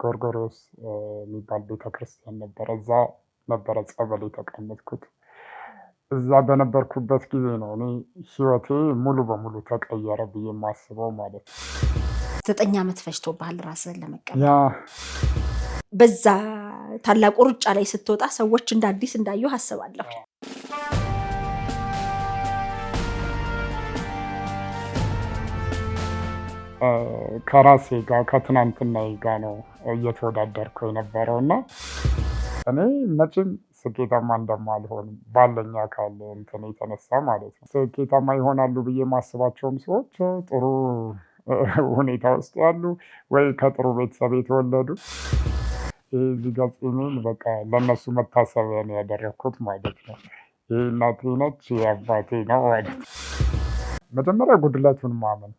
ጎርጎርዮስ የሚባል ቤተክርስቲያን ነበረ። እዛ ነበረ ጸበል የተቀመጥኩት። እዛ በነበርኩበት ጊዜ ነው እኔ ህይወቴ ሙሉ በሙሉ ተቀየረ ብዬ የማስበው ማለት ነው። 9 ዓመት ፈጅቶብሃል ራስህን ለመቀበል። ያ በዛ ታላቁ ሩጫ ላይ ስትወጣ ሰዎች እንደ አዲስ እንዳዩ አስባለሁ። ከራሴ ጋር ከትናንትናዬ ጋር ነው እየተወዳደርኩ የነበረው እና እኔ መቼም ስኬታማ እንደማልሆን ባለኝ አካል እንትን የተነሳ ማለት ነው። ስኬታማ ይሆናሉ ብዬ የማስባቸውም ሰዎች ጥሩ ሁኔታ ውስጥ ያሉ ወይ ከጥሩ ቤተሰብ የተወለዱ እዚህ ጋር ጺሜን በቃ ለእነሱ መታሰቢያ ነው ያደረግኩት ማለት ነው። ይህ እናቴ ነች የአባቴ ነው ማለት ነው። መጀመሪያ ጉድለቱን ማመን፣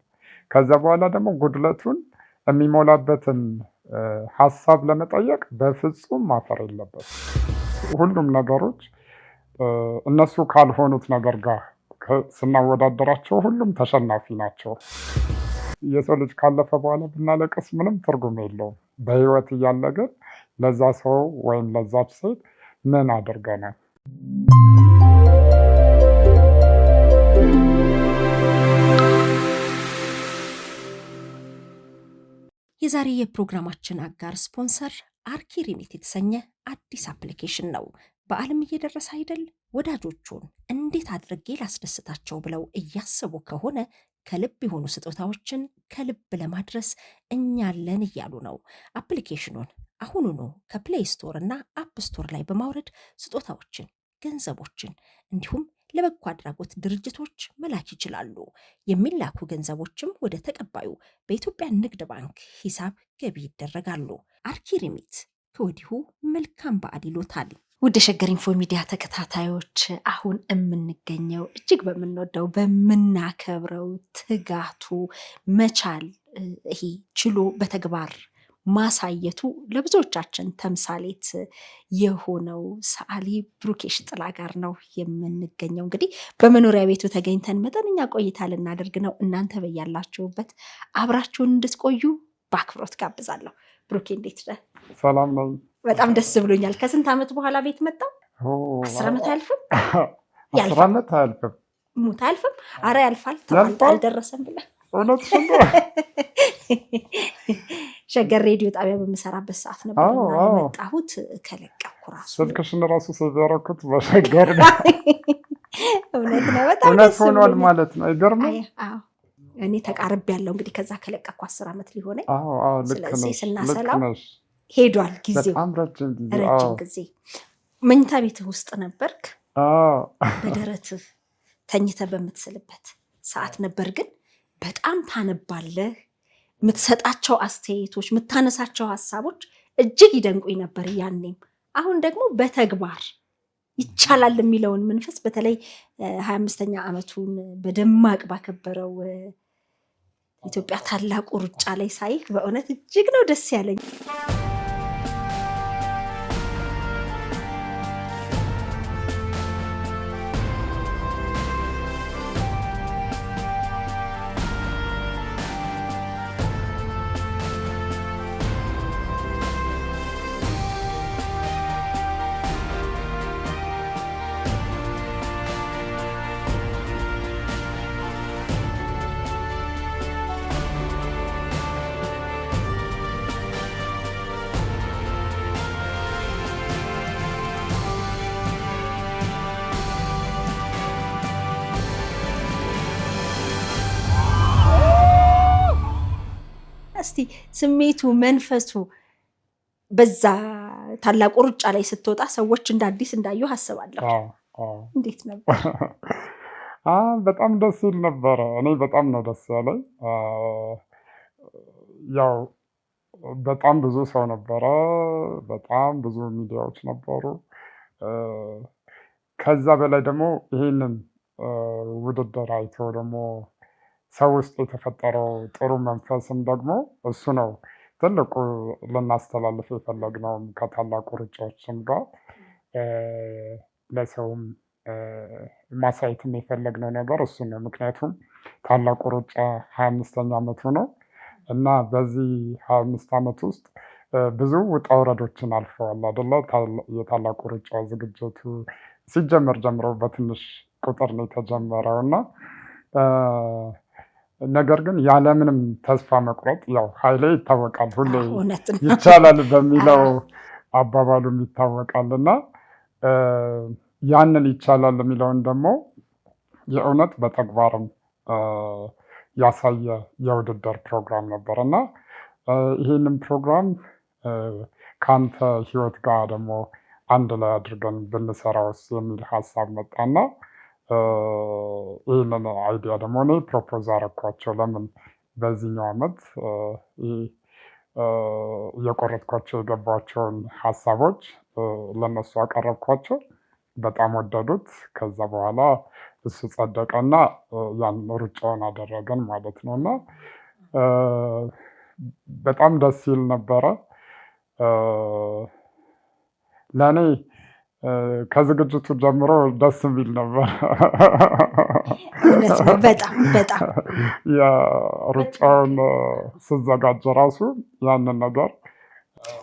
ከዛ በኋላ ደግሞ ጉድለቱን የሚሞላበትን ሀሳብ ለመጠየቅ በፍጹም ማፈር የለበት። ሁሉም ነገሮች እነሱ ካልሆኑት ነገር ጋር ስናወዳደራቸው ሁሉም ተሸናፊ ናቸው። የሰው ልጅ ካለፈ በኋላ ብናለቅስ ምንም ትርጉም የለውም። በህይወት እያለ ግን ለዛ ሰው ወይም ለዛች ሴት ምን አድርገናል? የዛሬ የፕሮግራማችን አጋር ስፖንሰር አርኪ ሪሚት የተሰኘ አዲስ አፕሊኬሽን ነው። በዓለም እየደረሰ አይደል? ወዳጆቹን እንዴት አድርጌ ላስደስታቸው ብለው እያሰቡ ከሆነ ከልብ የሆኑ ስጦታዎችን ከልብ ለማድረስ እኛለን እያሉ ነው። አፕሊኬሽኑን አሁኑኑ ከፕሌይ ስቶር እና አፕ ስቶር ላይ በማውረድ ስጦታዎችን፣ ገንዘቦችን እንዲሁም ለበጎ አድራጎት ድርጅቶች መላክ ይችላሉ። የሚላኩ ገንዘቦችም ወደ ተቀባዩ በኢትዮጵያ ንግድ ባንክ ሂሳብ ገቢ ይደረጋሉ። አርኪ ሪሚት ከወዲሁ መልካም በዓል ይሎታል። ውድ የሸገር ኢንፎ ሚዲያ ተከታታዮች፣ አሁን የምንገኘው እጅግ በምንወደው በምናከብረው ትጋቱ መቻል፣ ይሄ ችሎ በተግባር ማሳየቱ ለብዙዎቻችን ተምሳሌት የሆነው ሰዓሊ ብሩክ የሺጥላ ጋር ነው የምንገኘው። እንግዲህ በመኖሪያ ቤቱ ተገኝተን መጠነኛ ቆይታ ልናደርግ ነው። እናንተ በያላችሁበት አብራችሁን እንድትቆዩ በአክብሮት ጋብዛለሁ። ብሩኬ እንዴት ነህ? ሰላም ነው። በጣም ደስ ብሎኛል። ከስንት ዓመት በኋላ ቤት መጣው? 10 ዓመት አያልፍም? 10 ዓመት አያልፍም? ሙት አያልፍም? አረ ያልፋል። አልደረሰም ብለህ እውነት ሸገር ሬዲዮ ጣቢያ በምሰራበት ሰዓት ነበር የመጣሁት። ከለቀኩ ራሱ ስልክሽን ራሱ ሲዘረኩት በሸገር ነው። እውነት ነው። በጣም እውነት ሆኗል ማለት ነው። አይገርምም? እኔ ተቃርቤ ያለው እንግዲህ ከዛ ከለቀኩ 10 ዓመት ሊሆነኝ። ስለዚህ ልክ ስናሰላው ሄዷል ጊዜው፣ በጣም ረጅም ጊዜ። መኝታ ቤትህ ውስጥ ነበርክ፣ በደረትህ ተኝተህ በምትስልበት ሰዓት ነበር። ግን በጣም ታነባለህ። የምትሰጣቸው አስተያየቶች፣ የምታነሳቸው ሀሳቦች እጅግ ይደንቁኝ ነበር ያኔም። አሁን ደግሞ በተግባር ይቻላል የሚለውን መንፈስ በተለይ 25ኛ ዓመቱን በደማቅ ባከበረው ኢትዮጵያ ታላቁ ሩጫ ላይ ሳይህ በእውነት እጅግ ነው ደስ ያለኝ። እስቲ ስሜቱ መንፈሱ በዛ ታላቁ ሩጫ ላይ ስትወጣ ሰዎች እንደ አዲስ እንዳዩ አስባለሁ። እንዴት ነበር? በጣም ደስ ይል ነበረ። እኔ በጣም ነው ደስ ያለኝ። ያው በጣም ብዙ ሰው ነበረ፣ በጣም ብዙ ሚዲያዎች ነበሩ። ከዛ በላይ ደግሞ ይህንን ውድድር አይቶ ደግሞ ሰው ውስጥ የተፈጠረው ጥሩ መንፈስም ደግሞ እሱ ነው ትልቁ ልናስተላልፍ የፈለግነውም ከታላቁ ሩጫዎችም ጋር ለሰውም ማሳየትም የፈለግነው ነገር እሱ ነው። ምክንያቱም ታላቁ ሩጫ 25ኛ ዓመቱ ነው እና በዚህ 25 ዓመት ውስጥ ብዙ ውጣ ውረዶችን አልፈዋል አይደለ? የታላቁ ሩጫ ዝግጅቱ ሲጀመር ጀምሮ በትንሽ ቁጥር ነው የተጀመረው እና ነገር ግን ያለምንም ተስፋ መቁረጥ ያው ኃይሌ ይታወቃል፣ ሁሌ ይቻላል በሚለው አባባሉም ይታወቃል እና ያንን ይቻላል የሚለውን ደግሞ የእውነት በተግባርም ያሳየ የውድድር ፕሮግራም ነበር እና ይህንን ፕሮግራም ከአንተ ህይወት ጋር ደግሞ አንድ ላይ አድርገን ብንሰራውስ የሚል ሀሳብ መጣና ይህንን አይዲያ ደግሞ እኔ ፕሮፖዝ አረኳቸው። ለምን በዚህኛው ዓመት እየቆረጥኳቸው የገባቸውን ሀሳቦች ለነሱ አቀረብኳቸው። በጣም ወደዱት። ከዛ በኋላ እሱ ጸደቀና ያን ሩጫውን አደረገን ማለት ነው እና በጣም ደስ ይል ነበረ። ለእኔ ከዝግጅቱ ጀምሮ ደስ የሚል ነበር። በጣም በጣም የሩጫውን ስዘጋጀ ራሱ ያንን ነገር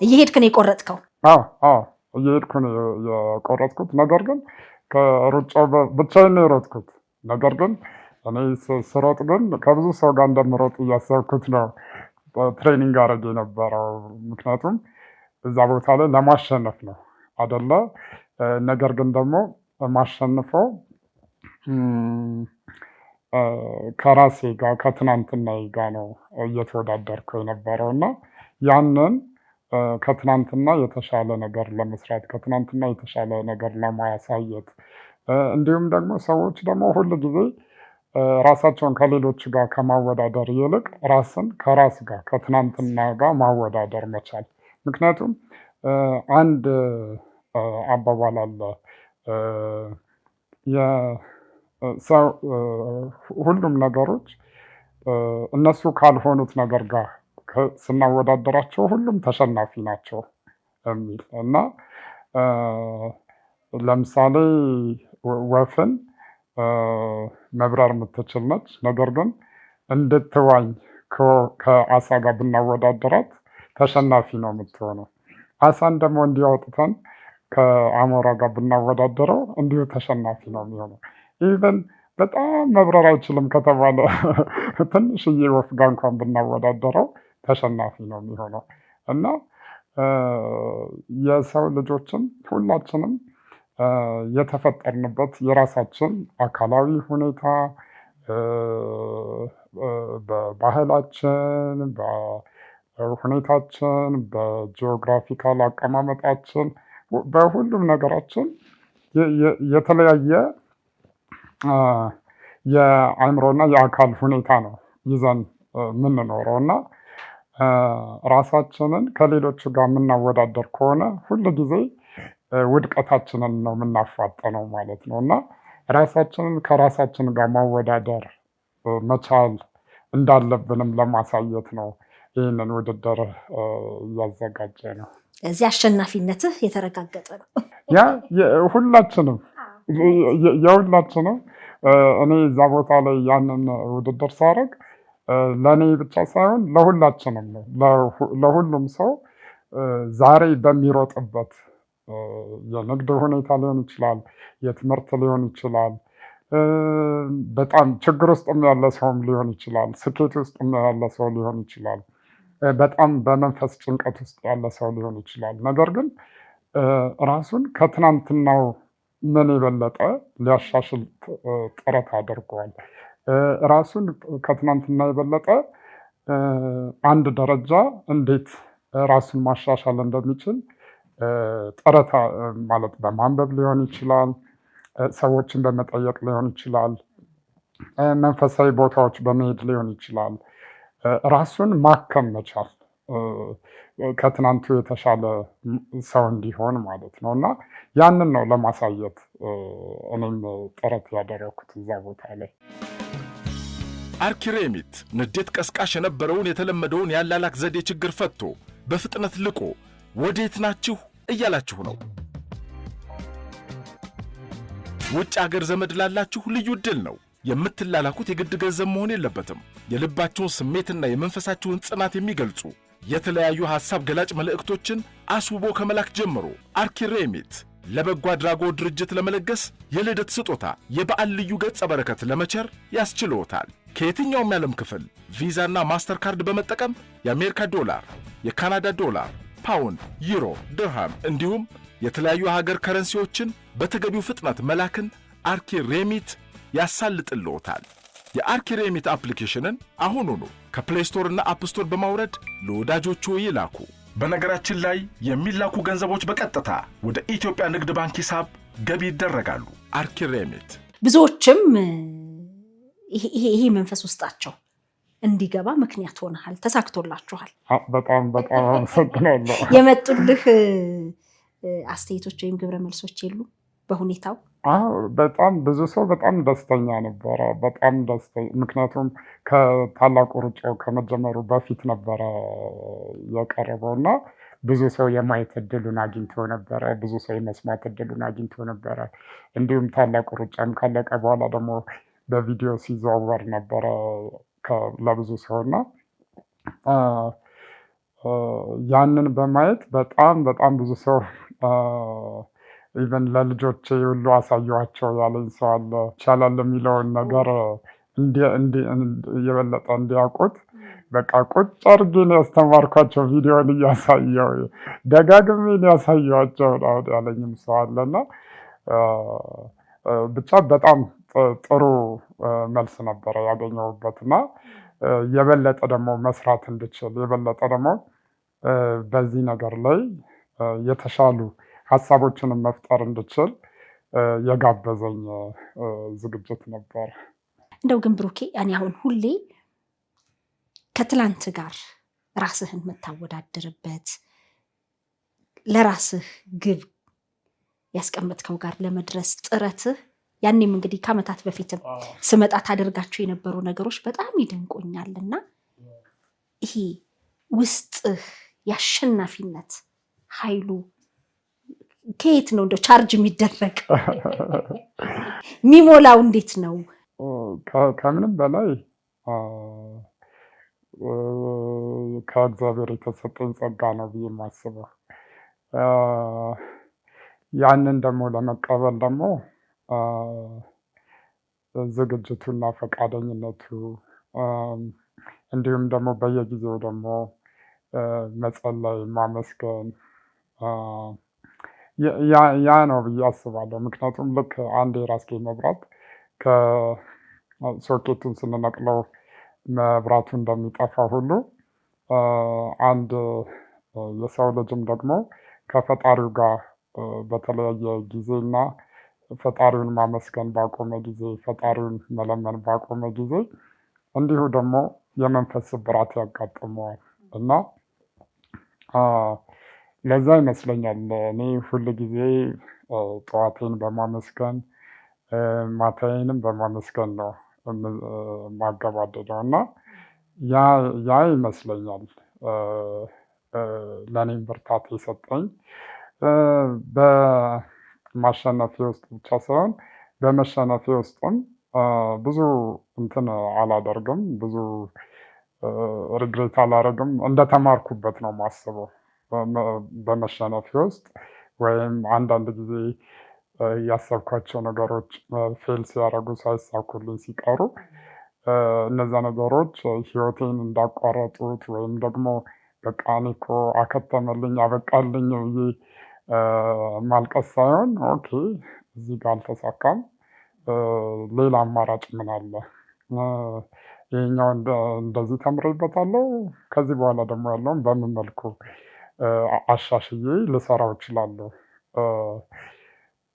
እየሄድክ ነው የቆረጥከው? እየሄድኩ ነው የቆረጥኩት። ነገር ግን ከሩጫው ብቻዬን ነው የሮጥኩት። ነገር ግን እኔ ስሮጥ ግን ከብዙ ሰው ጋር እንደምሮጥ እያሰብኩት ነው ትሬኒንግ አረግ የነበረው። ምክንያቱም እዛ ቦታ ላይ ለማሸነፍ ነው አደለ? ነገር ግን ደግሞ ማሸንፈው ከራሴ ጋር ከትናንትና ጋር ነው እየተወዳደርኩ የነበረው እና ያንን ከትናንትና የተሻለ ነገር ለመስራት ከትናንትና የተሻለ ነገር ለማሳየት እንዲሁም ደግሞ ሰዎች ደግሞ ሁል ጊዜ ራሳቸውን ከሌሎች ጋር ከማወዳደር ይልቅ ራስን ከራስ ጋር ከትናንትና ጋር ማወዳደር መቻል። ምክንያቱም አንድ አባባል አለ፣ ሁሉም ነገሮች እነሱ ካልሆኑት ነገር ጋር ስናወዳደራቸው ሁሉም ተሸናፊ ናቸው የሚል እና ለምሳሌ ወፍን መብረር የምትችል ነች። ነገር ግን እንድትዋኝ ከአሳ ጋር ብናወዳደራት ተሸናፊ ነው የምትሆነው። አሳን ደግሞ እንዲያወጥተን ከአሞራ ጋር ብናወዳደረው እንዲሁ ተሸናፊ ነው የሚሆነው። ኢቨን በጣም መብረር አይችልም ከተባለ ትንሽዬ ወፍ ጋር እንኳን ብናወዳደረው ተሸናፊ ነው የሚሆነው እና የሰው ልጆችም ሁላችንም የተፈጠርንበት የራሳችን አካላዊ ሁኔታ፣ በባህላችን፣ በሁኔታችን፣ በጂኦግራፊካል አቀማመጣችን፣ በሁሉም ነገራችን የተለያየ የአእምሮና የአካል ሁኔታ ነው ይዘን የምንኖረው እና ራሳችንን ከሌሎቹ ጋር የምናወዳደር ከሆነ ሁል ጊዜ ውድቀታችንን ነው የምናፋጠነው ማለት ነው እና ራሳችንን ከራሳችን ጋር ማወዳደር መቻል እንዳለብንም ለማሳየት ነው ይህንን ውድድር እያዘጋጀ ነው። እዚህ አሸናፊነትህ የተረጋገጠ ነው። ያ የሁላችንም እኔ እዛ ቦታ ላይ ያንን ውድድር ሳደርግ ለእኔ ብቻ ሳይሆን ለሁላችንም ነው። ለሁሉም ሰው ዛሬ በሚሮጥበት የንግድ ሁኔታ ሊሆን ይችላል፣ የትምህርት ሊሆን ይችላል፣ በጣም ችግር ውስጥም ያለ ሰውም ሊሆን ይችላል፣ ስኬት ውስጥም ያለ ሰው ሊሆን ይችላል፣ በጣም በመንፈስ ጭንቀት ውስጥ ያለ ሰው ሊሆን ይችላል። ነገር ግን ራሱን ከትናንትናው ምን የበለጠ ሊያሻሽል ጥረት አድርገዋል። ራሱን ከትናንትና የበለጠ አንድ ደረጃ እንዴት ራሱን ማሻሻል እንደሚችል ጥረት ማለት በማንበብ ሊሆን ይችላል፣ ሰዎችን በመጠየቅ ሊሆን ይችላል፣ መንፈሳዊ ቦታዎች በመሄድ ሊሆን ይችላል። ራሱን ማከም መቻል ከትናንቱ የተሻለ ሰው እንዲሆን ማለት ነው እና ያንን ነው ለማሳየት እኔም ጥረት ያደረኩት እዛ ቦታ ላይ። አርኪሬሚት ንዴት ቀስቃሽ የነበረውን የተለመደውን ያላላክ ዘዴ ችግር ፈቶ በፍጥነት ልቆ ወዴት ናችሁ እያላችሁ ነው። ውጭ አገር ዘመድ ላላችሁ ልዩ ዕድል ነው። የምትላላኩት የግድ ገንዘብ መሆን የለበትም። የልባችሁን ስሜትና የመንፈሳችሁን ጽናት የሚገልጹ የተለያዩ ሐሳብ ገላጭ መልእክቶችን አስውቦ ከመላክ ጀምሮ አርኪ ሬሚት ለበጎ አድራጎት ድርጅት ለመለገስ የልደት ስጦታ የበዓል ልዩ ገጸ በረከት ለመቸር ያስችልዎታል። ከየትኛውም የዓለም ክፍል ቪዛና ማስተር ካርድ በመጠቀም የአሜሪካ ዶላር፣ የካናዳ ዶላር፣ ፓውንድ፣ ዩሮ፣ ድርሃም እንዲሁም የተለያዩ ሀገር ከረንሲዎችን በተገቢው ፍጥነት መላክን አርኪ ሬሚት ያሳልጥልዎታል። የአርኪ ሬሚት አፕሊኬሽንን አሁኑኑ ከፕሌይ ስቶር እና አፕ ስቶር በማውረድ ለወዳጆቹ ይላኩ። በነገራችን ላይ የሚላኩ ገንዘቦች በቀጥታ ወደ ኢትዮጵያ ንግድ ባንክ ሂሳብ ገቢ ይደረጋሉ። አርኪ ሬሚት። ብዙዎችም ይሄ መንፈስ ውስጣቸው እንዲገባ ምክንያት ሆነሃል፣ ተሳክቶላችኋል። በጣም በጣም አመሰግናለሁ። የመጡልህ አስተያየቶች ወይም ግብረ መልሶች የሉ በሁኔታው? በጣም ብዙ ሰው በጣም ደስተኛ ነበረ። በጣም ደስተኛ፣ ምክንያቱም ከታላቁ ሩጫው ከመጀመሩ በፊት ነበረ የቀረበው እና ብዙ ሰው የማየት እድሉን አግኝቶ ነበረ። ብዙ ሰው የመስማት እድሉን አግኝቶ ነበረ። እንዲሁም ታላቁ ሩጫም ካለቀ በኋላ ደግሞ በቪዲዮ ሲዘዋወር ነበረ ለብዙ ሰው እና ያንን በማየት በጣም በጣም ብዙ ሰው ኢቨን ለልጆቼ ሁሉ አሳየኋቸው ያለኝ ሰው አለ። ይቻላል የሚለውን ነገር የበለጠ እንዲያውቁት በቃ ቁጭ አድርጌ ነው ያስተማርኳቸው። ቪዲዮን እያሳየው ደጋግሜ ነው ያሳየኋቸው ያለኝም ሰው አለና ብቻ በጣም ጥሩ መልስ ነበረ ያገኘሁበትና የበለጠ ደግሞ መስራት እንድችል የበለጠ ደግሞ በዚህ ነገር ላይ የተሻሉ ሀሳቦችንም መፍጠር እንድችል የጋበዘኝ ዝግጅት ነበር። እንደው ግን ብሩኬ እኔ አሁን ሁሌ ከትላንት ጋር ራስህን የምታወዳድርበት ለራስህ ግብ ያስቀመጥከው ጋር ለመድረስ ጥረትህ ያኔም እንግዲህ ከዓመታት በፊትም ስመጣ ታደርጋቸው የነበሩ ነገሮች በጣም ይደንቁኛልና ይሄ ውስጥህ የአሸናፊነት ኃይሉ ከየት ነው እንደው ቻርጅ የሚደረግ የሚሞላው እንዴት ነው? ከምንም በላይ ከእግዚአብሔር የተሰጠኝ ጸጋ ነው ብዬ የማስበው። ያንን ደግሞ ለመቀበል ደግሞ ዝግጅቱና ፈቃደኝነቱ እንዲሁም ደግሞ በየጊዜው ደግሞ መጸለይ፣ ማመስገን ያ ነው ብዬ አስባለሁ። ምክንያቱም ልክ አንድ የራስጌ መብራት ከሶኬቱን ስንነቅለው መብራቱ እንደሚጠፋ ሁሉ አንድ የሰው ልጅም ደግሞ ከፈጣሪው ጋር በተለያየ ጊዜና ፈጣሪውን ማመስገን ባቆመ ጊዜ፣ ፈጣሪውን መለመን ባቆመ ጊዜ እንዲሁ ደግሞ የመንፈስ ስብራት ያጋጥመዋል እና ለዛ ይመስለኛል እኔ ሁል ጊዜ ጠዋቴን በማመስገን ማታዬንም በማመስገን ነው ማገባደደው እና ያ ይመስለኛል ለእኔም ብርታት የሰጠኝ። በማሸነፌ ውስጥ ብቻ ሳይሆን በመሸነፌ ውስጥም ብዙ እንትን አላደርግም፣ ብዙ ሪግሬት አላደርግም። እንደተማርኩበት ነው ማስበው። በመሸነፌ ውስጥ ወይም አንዳንድ ጊዜ ያሰብኳቸው ነገሮች ፌል ሲያደርጉ ሳይሳኩልኝ ሲቀሩ እነዛ ነገሮች ህይወቴን እንዳቋረጡት ወይም ደግሞ በቃ እኔ እኮ አከተመልኝ አበቃልኝ ብዬ ማልቀስ ሳይሆን ኦኬ እዚህ ጋር አልተሳካም፣ ሌላ አማራጭ ምን አለ? ይሄኛው እንደዚህ ተምሬበታለሁ፣ ከዚህ በኋላ ደግሞ ያለውን በምን መልኩ አሻሽዬ ልሰራው እችላለሁ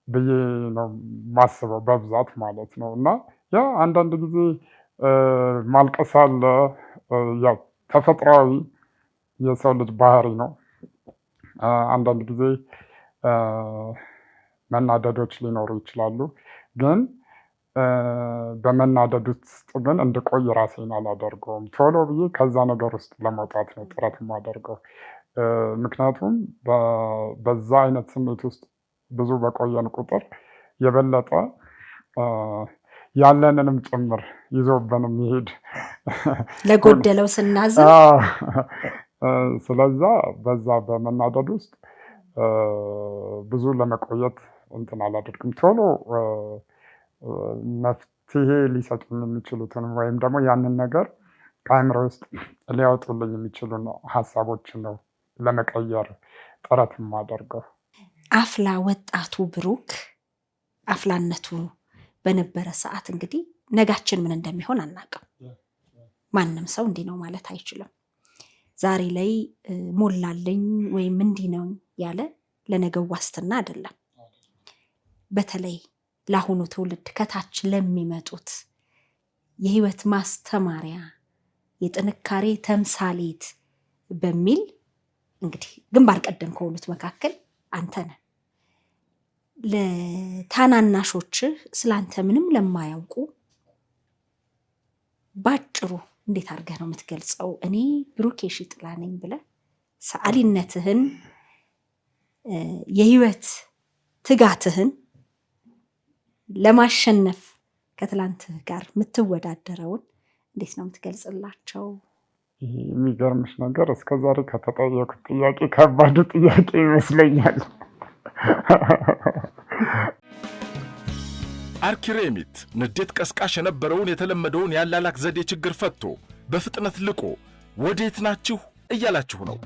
ብዬ ነው ማስበው በብዛት ማለት ነው። እና ያ አንዳንድ ጊዜ ማልቀስ አለ፣ ያው ተፈጥሯዊ የሰው ልጅ ባህሪ ነው። አንዳንድ ጊዜ መናደዶች ሊኖሩ ይችላሉ። ግን በመናደድ ውስጥ ግን እንድቆይ ራሴን አላደርገውም። ቶሎ ብዬ ከዛ ነገር ውስጥ ለመውጣት ነው ጥረት የማደርገው። ምክንያቱም በዛ አይነት ስሜት ውስጥ ብዙ በቆየን ቁጥር የበለጠ ያለንንም ጭምር ይዞብን የሚሄድ ለጎደለው ስናዝን ስለዛ በዛ በመናደድ ውስጥ ብዙ ለመቆየት እንትን አላደርግም። ቶሎ መፍትሄ ሊሰጡኝ የሚችሉትን ወይም ደግሞ ያንን ነገር ከአእምሮ ውስጥ ሊያወጡልኝ የሚችሉ ሀሳቦችን ነው ለመቀየር ጥረት የማደርገው። አፍላ ወጣቱ ብሩክ አፍላነቱ በነበረ ሰዓት እንግዲህ ነጋችን ምን እንደሚሆን አናውቅም። ማንም ሰው እንዲህ ነው ማለት አይችልም። ዛሬ ላይ ሞላልኝ ወይም እንዲህ ነው ያለ ለነገው ዋስትና አይደለም። በተለይ ለአሁኑ ትውልድ ከታች ለሚመጡት የህይወት ማስተማሪያ የጥንካሬ ተምሳሌት በሚል እንግዲህ ግንባር ቀደም ከሆኑት መካከል አንተ ነህ። ለታናናሾችህ ስላንተ ምንም ለማያውቁ ባጭሩ እንዴት አድርገህ ነው የምትገልጸው? እኔ ብሩክ የሺጥላ ነኝ ብለህ ሰዓሊነትህን የህይወት ትጋትህን ለማሸነፍ ከትላንትህ ጋር የምትወዳደረውን እንዴት ነው የምትገልጽላቸው? የሚገርምሽ ነገር እስከዛሬ ከተጠየቁት ጥያቄ ከባዱ ጥያቄ ይመስለኛል። አርኪሬሚት ንዴት ቀስቃሽ የነበረውን የተለመደውን ያላላክ ዘዴ ችግር ፈቶ በፍጥነት ልቆ ወዴት ናችሁ እያላችሁ ነው።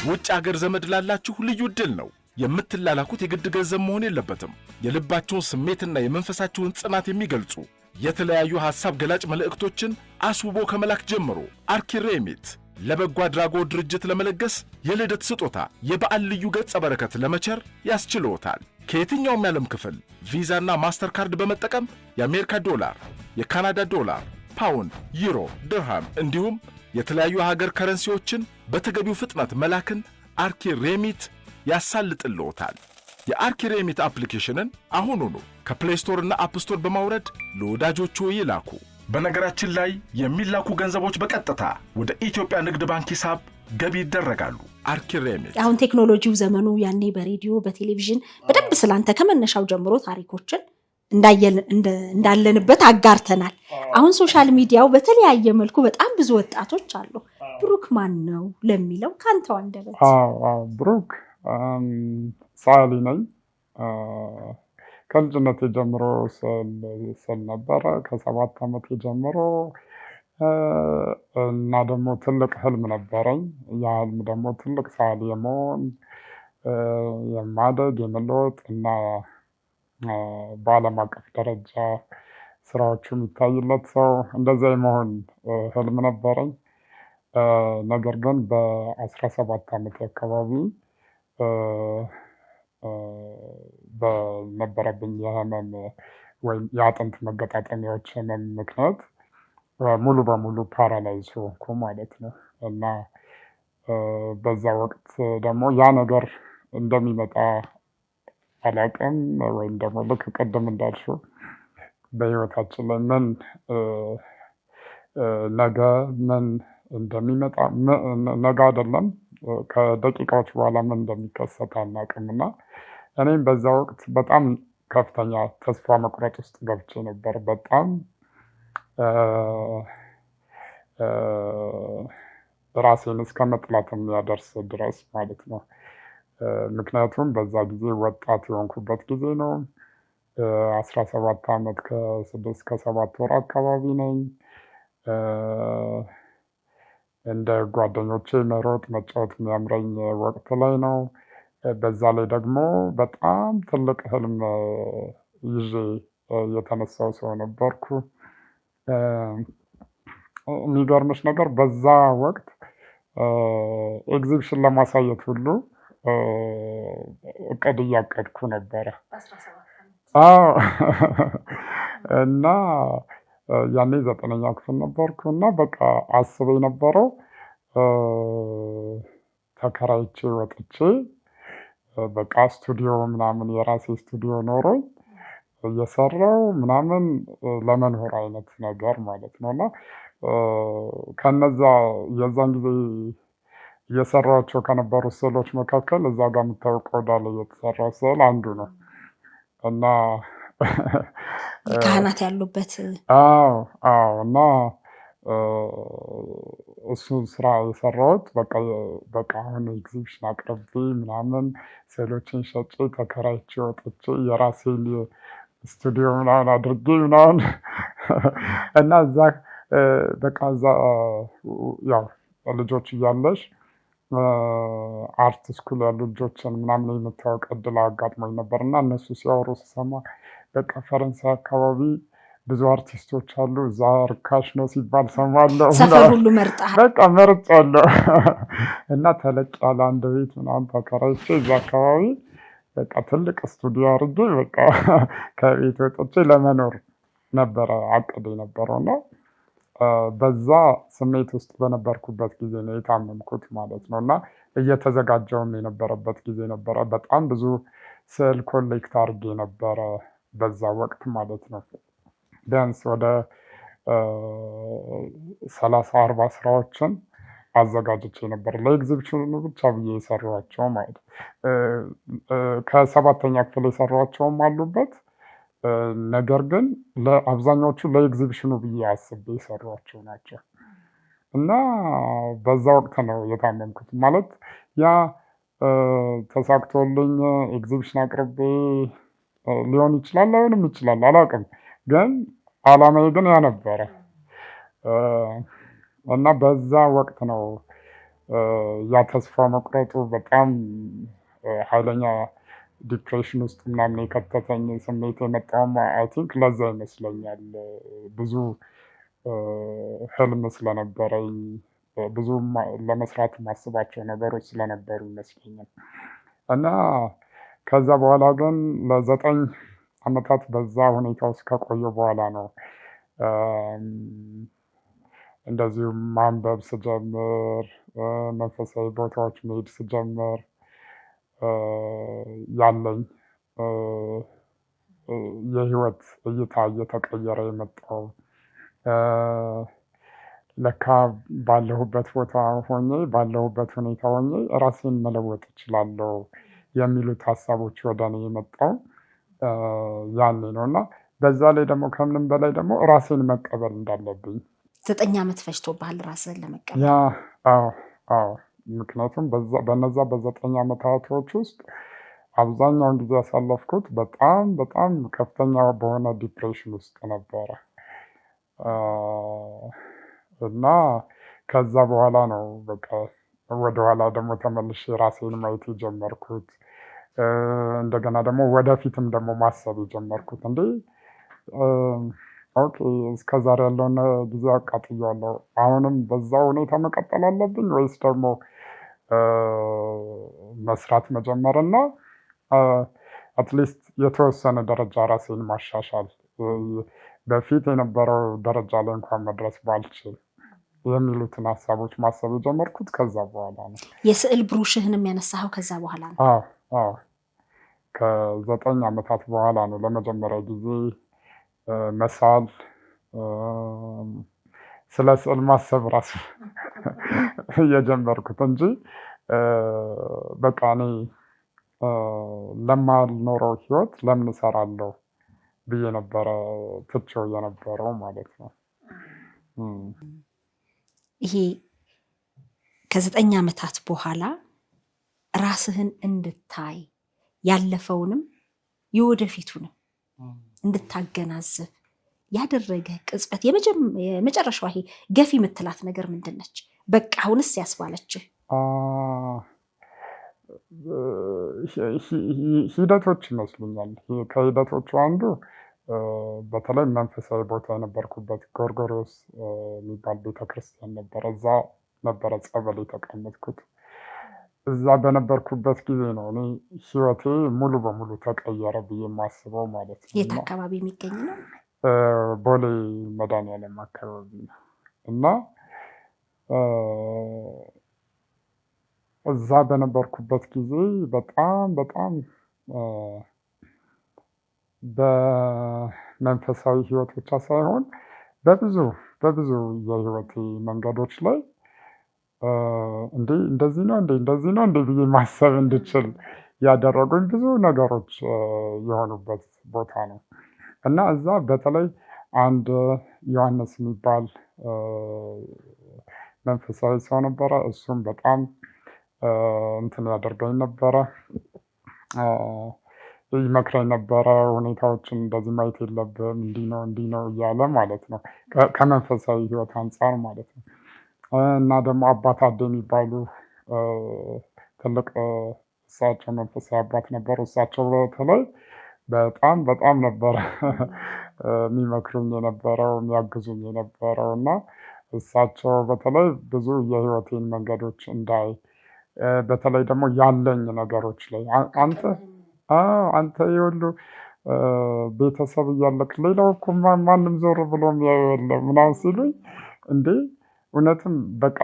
ውጭ አገር ዘመድ ላላችሁ ልዩ ዕድል ነው። የምትላላኩት የግድ ገንዘብ መሆን የለበትም። የልባችሁን ስሜትና የመንፈሳችሁን ጽናት የሚገልጹ የተለያዩ ሐሳብ ገላጭ መልእክቶችን አስውቦ ከመላክ ጀምሮ አርኪሬሚት ለበጎ አድራጎት ድርጅት ለመለገስ የልደት ስጦታ የበዓል ልዩ ገጸ በረከት ለመቸር ያስችልዎታል። ከየትኛውም የዓለም ክፍል ቪዛና ማስተር ካርድ በመጠቀም የአሜሪካ ዶላር፣ የካናዳ ዶላር፣ ፓውንድ፣ ዩሮ፣ ድርሃም እንዲሁም የተለያዩ ሀገር ከረንሲዎችን በተገቢው ፍጥነት መላክን አርኪሬሚት ያሳልጥልዎታል። የአርኪሬሚት አፕሊኬሽንን አሁኑኑ ከፕሌይ ስቶር እና አፕ ስቶር በማውረድ ለወዳጆቹ ይላኩ። በነገራችን ላይ የሚላኩ ገንዘቦች በቀጥታ ወደ ኢትዮጵያ ንግድ ባንክ ሂሳብ ገቢ ይደረጋሉ። አርኪሬሚት አሁን ቴክኖሎጂው ዘመኑ ያኔ በሬዲዮ በቴሌቪዥን በደንብ ስላንተ ከመነሻው ጀምሮ ታሪኮችን እንዳለንበት አጋርተናል። አሁን ሶሻል ሚዲያው በተለያየ መልኩ በጣም ብዙ ወጣቶች አሉ። ብሩክ ማን ነው ለሚለው ካንተው አንደበት። ብሩክ ሰዓሊ ነኝ። ከልጅነቴ ጀምሮ ስል ነበረ ከ7 ዓመት ጀምሮ እና ደግሞ ትልቅ ህልም ነበረኝ። ያ ህልም ደግሞ ትልቅ ሰዓሊ የመሆን የማደግ የመለወጥ እና በዓለም አቀፍ ደረጃ ስራዎቹ የሚታይለት ሰው እንደዛ የመሆን ህልም ነበረኝ። ነገር ግን በ17 ዓመት አካባቢ በነበረብኝ የህመም ወይም የአጥንት መገጣጠሚያዎች ህመም ምክንያት ሙሉ በሙሉ ፓራላይዝ ሆንኩ ማለት ነው። እና በዛ ወቅት ደግሞ ያ ነገር እንደሚመጣ አላውቅም። ወይም ደግሞ ልክ ቅድም እንዳልሽው በህይወታችን ላይ ምን ነገ ምን እንደሚመጣ ነገ አይደለም ከደቂቃዎች በኋላ ምን እንደሚከሰት አናውቅም። እና እኔም በዛ ወቅት በጣም ከፍተኛ ተስፋ መቁረጥ ውስጥ ገብቼ ነበር። በጣም ራሴን እስከ መጥላት የሚያደርስ ድረስ ማለት ነው። ምክንያቱም በዛ ጊዜ ወጣት የሆንኩበት ጊዜ ነው። 17 ዓመት ከ6 ከ7 ወር አካባቢ ነኝ። እንደ ጓደኞቼ መሮጥ መጫወት የሚያምረኝ ወቅት ላይ ነው። በዛ ላይ ደግሞ በጣም ትልቅ ህልም ይዤ የተነሳው ሰው ነበርኩ። የሚገርምሽ ነገር በዛ ወቅት ኤግዚቢሽን ለማሳየት ሁሉ እቅድ እያቀድኩ ነበረ። እና ያኔ 9ኛ ክፍል ነበርኩ እና በቃ አስቤ የነበረው ተከራይቼ ወጥቼ በቃ ስቱዲዮ ምናምን የራሴ ስቱዲዮ ኖሮኝ እየሰራው ምናምን ለመኖር አይነት ነገር ማለት ነው። እና ከነዛ የዛን ጊዜ እየሰራቸው ከነበሩ ስዕሎች መካከል እዛ ጋር የምታየው ቆዳ ላይ የተሰራው ስዕል አንዱ ነው። እና ካህናት ያሉበት እና እሱን ስራ የሰራሁት በቃ አሁን ኤግዚቢሽን አቅርቤ ምናምን ስዕሎችን ሸጬ ተከራይቼ ወጥቼ የራሴን ስቱዲዮ ምናምን አድርጌ ምናምን እና እዛ በቃ እዛ ያው ልጆች እያለሽ አርት ስኩል ያሉ ልጆችን ምናምን የምታወቅ እድል አጋጥሞኝ ነበር እና እነሱ ሲያወሩ ስሰማ በቃ ፈረንሳይ አካባቢ ብዙ አርቲስቶች አሉ፣ እዛ ርካሽ ነው ሲባል ሰማለሁ። ሰፈር ሁሉ መርጠሃል? በቃ መርጫለሁ እና ተለቅ ያለ አንድ ቤት ምናምን ተከራይቼ እዛ አካባቢ በቃ ትልቅ ስቱዲዮ አድርጌ በቃ ከቤት ወጥቼ ለመኖር ነበረ አቅድ የነበረው እና በዛ ስሜት ውስጥ በነበርኩበት ጊዜ ነው የታመምኩት ማለት ነው እና እየተዘጋጀውም የነበረበት ጊዜ ነበረ። በጣም ብዙ ስዕል ኮሌክት አድርጌ ነበረ በዛ ወቅት ማለት ነው። ቢያንስ ወደ 30-40 ስራዎችን አዘጋጅቼ ነበር ለኤግዚቢሽኑ ብቻ ብዬ የሰሯቸው ማለት ነው። ከ7ኛ ክፍል የሰሯቸውም አሉበት። ነገር ግን አብዛኛዎቹ ለኤግዚቢሽኑ ብዬ አስቤ የሰሯቸው ናቸው እና በዛ ወቅት ነው የታመምኩት። ማለት ያ ተሳክቶልኝ ኤግዚቢሽን አቅርቤ ሊሆን ይችላል ላይሆንም ይችላል አላውቅም፣ ግን አላማዬ ግን ያ ነበረ እና በዛ ወቅት ነው ያ ተስፋ መቁረጡ በጣም ኃይለኛ ዲፕሬሽን ውስጥ ምናምን የከተተኝ ስሜት የመጣውም አይ ቲንክ ለዛ ይመስለኛል። ብዙ ህልም ስለነበረኝ ብዙ ለመስራት ማስባቸው ነገሮች ስለነበሩ ይመስለኛል እና ከዛ በኋላ ግን ለ9 ዓመታት በዛ ሁኔታ ውስጥ ከቆየ በኋላ ነው እንደዚሁም ማንበብ ስጀምር፣ መንፈሳዊ ቦታዎች መሄድ ስጀምር ያለኝ የህይወት እይታ እየተቀየረ የመጣው ለካ ባለሁበት ቦታ ሆኜ ባለሁበት ሁኔታ ሆኜ ራሴን መለወጥ እችላለሁ የሚሉት ሀሳቦች ወደ እኔ የመጣው ያኔ ነው እና በዛ ላይ ደግሞ ከምንም በላይ ደግሞ ራሴን መቀበል እንዳለብኝ 9 ዓመት ፈጅቶብሃል ራስህን ለመቀበል? ያ አዎ ምክንያቱም በነዛ በ9 ዓመታቶች ውስጥ አብዛኛውን ጊዜ ያሳለፍኩት በጣም ከፍተኛ በሆነ ዲፕሬሽን ውስጥ ነበረ እና ከዛ በኋላ ነው በቃ ወደኋላ ደግሞ ተመልሼ ራሴን ማየት የጀመርኩት። እንደገና ደግሞ ወደፊትም ደግሞ ማሰብ የጀመርኩት እንዴ ኦኬ እስከዛሬ ያለውን ጊዜ አቃጥያለሁ፣ አሁንም በዛ ሁኔታ መቀጠል አለብኝ ወይስ ደግሞ መስራት መጀመርና አትሊስት የተወሰነ ደረጃ ራሴን ማሻሻል፣ በፊት የነበረው ደረጃ ላይ እንኳን መድረስ ባልችል የሚሉትን ሀሳቦች ማሰብ የጀመርኩት ከዛ በኋላ ነው። የስዕል ብሩሽህንም ያነሳኸው ከዛ በኋላ ነው? አዎ ከ9 ዓመታት በኋላ ነው ለመጀመሪያ ጊዜ መሳል፣ ስለ ስዕል ማሰብ ራሱ የጀመርኩት እንጂ በቃ እኔ ለማልኖረው ህይወት ለምን እሰራለሁ ብዬ ነበረ ትቼው የነበረው ማለት ነው። ይሄ ከ9 ዓመታት በኋላ ራስህን እንድታይ ያለፈውንም የወደፊቱንም እንድታገናዝብ ያደረገ ቅጽበት የመጨረሻዋ ይሄ ገፊ የምትላት ነገር ምንድን ነች? በቃ አሁንስ ያስባለችህ? ሂደቶች ይመስሉኛል። ከሂደቶቹ አንዱ በተለይ መንፈሳዊ ቦታ የነበርኩበት ጎርጎርዮስ የሚባል ቤተክርስቲያን ነበረ። እዛ ነበረ ጸበል የተቀመጥኩት። እዛ በነበርኩበት ጊዜ ነው እኔ ህይወቴ ሙሉ በሙሉ ተቀየረ ብዬ የማስበው ማለት ነው። የት አካባቢ የሚገኝ ነው? ቦሌ መድኃኒዓለም አካባቢ ነው እና እዛ በነበርኩበት ጊዜ በጣም በመንፈሳዊ ህይወት ብቻ ሳይሆን በብዙ የህይወት መንገዶች ላይ እንደዚህ ነው ብዬ ማሰብ እንድችል ያደረጉኝ ብዙ ነገሮች የሆኑበት ቦታ ነው እና እዛ በተለይ አንድ ዮሐንስ የሚባል መንፈሳዊ ሰው ነበረ። እሱም በጣም እንትን ያደርገኝ ነበረ፣ ይመክረኝ ነበረ። ሁኔታዎችን እንደዚህ ማየት የለብም እንዲህ ነው እያለ ማለት ነው፣ ከመንፈሳዊ ህይወት አንጻር ማለት ነው። እና ደግሞ አባት አደ የሚባሉ ትልቅ እሳቸው መንፈሳዊ አባት ነበሩ። እሳቸው በተለይ በጣም ነበረ የሚመክሩኝ የነበረው የሚያግዙኝ የነበረው እና እሳቸው በተለይ ብዙ የህይወቴን መንገዶች እንዳይ በተለይ ደግሞ ያለኝ ነገሮች ላይ አንተ የሁሉ ቤተሰብ እያለቅ ሌላው እኮ ማንም ዞር ብሎ የሚያየው የለም ምናምን ሲሉኝ እንዴ እውነትም በቃ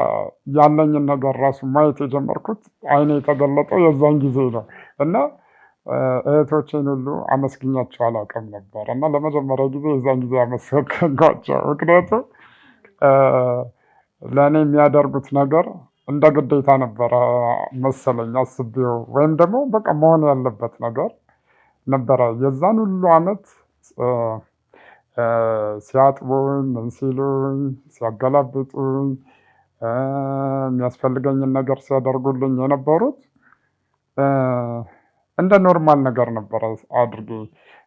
ያለኝን ነገር ራሱ ማየት የጀመርኩት አይኔ የተገለጠው የዛን ጊዜ ነው እና እህቶቼን ሁሉ አመስግኛቸው አላውቅም ነበር እና ለመጀመሪያ ጊዜ የዛን ጊዜ አመሰገንኳቸው። ምክንያቱም ለእኔ የሚያደርጉት ነገር እንደ ግዴታ ነበረ መሰለኝ አስቤው፣ ወይም ደግሞ በቃ መሆን ያለበት ነገር ነበረ። የዛን ሁሉ አመት ሲያጥቡኝ ምን ሲሉኝ ሲያገላብጡኝ የሚያስፈልገኝን ነገር ሲያደርጉልኝ የነበሩት እንደ ኖርማል ነገር ነበረ አድርጌ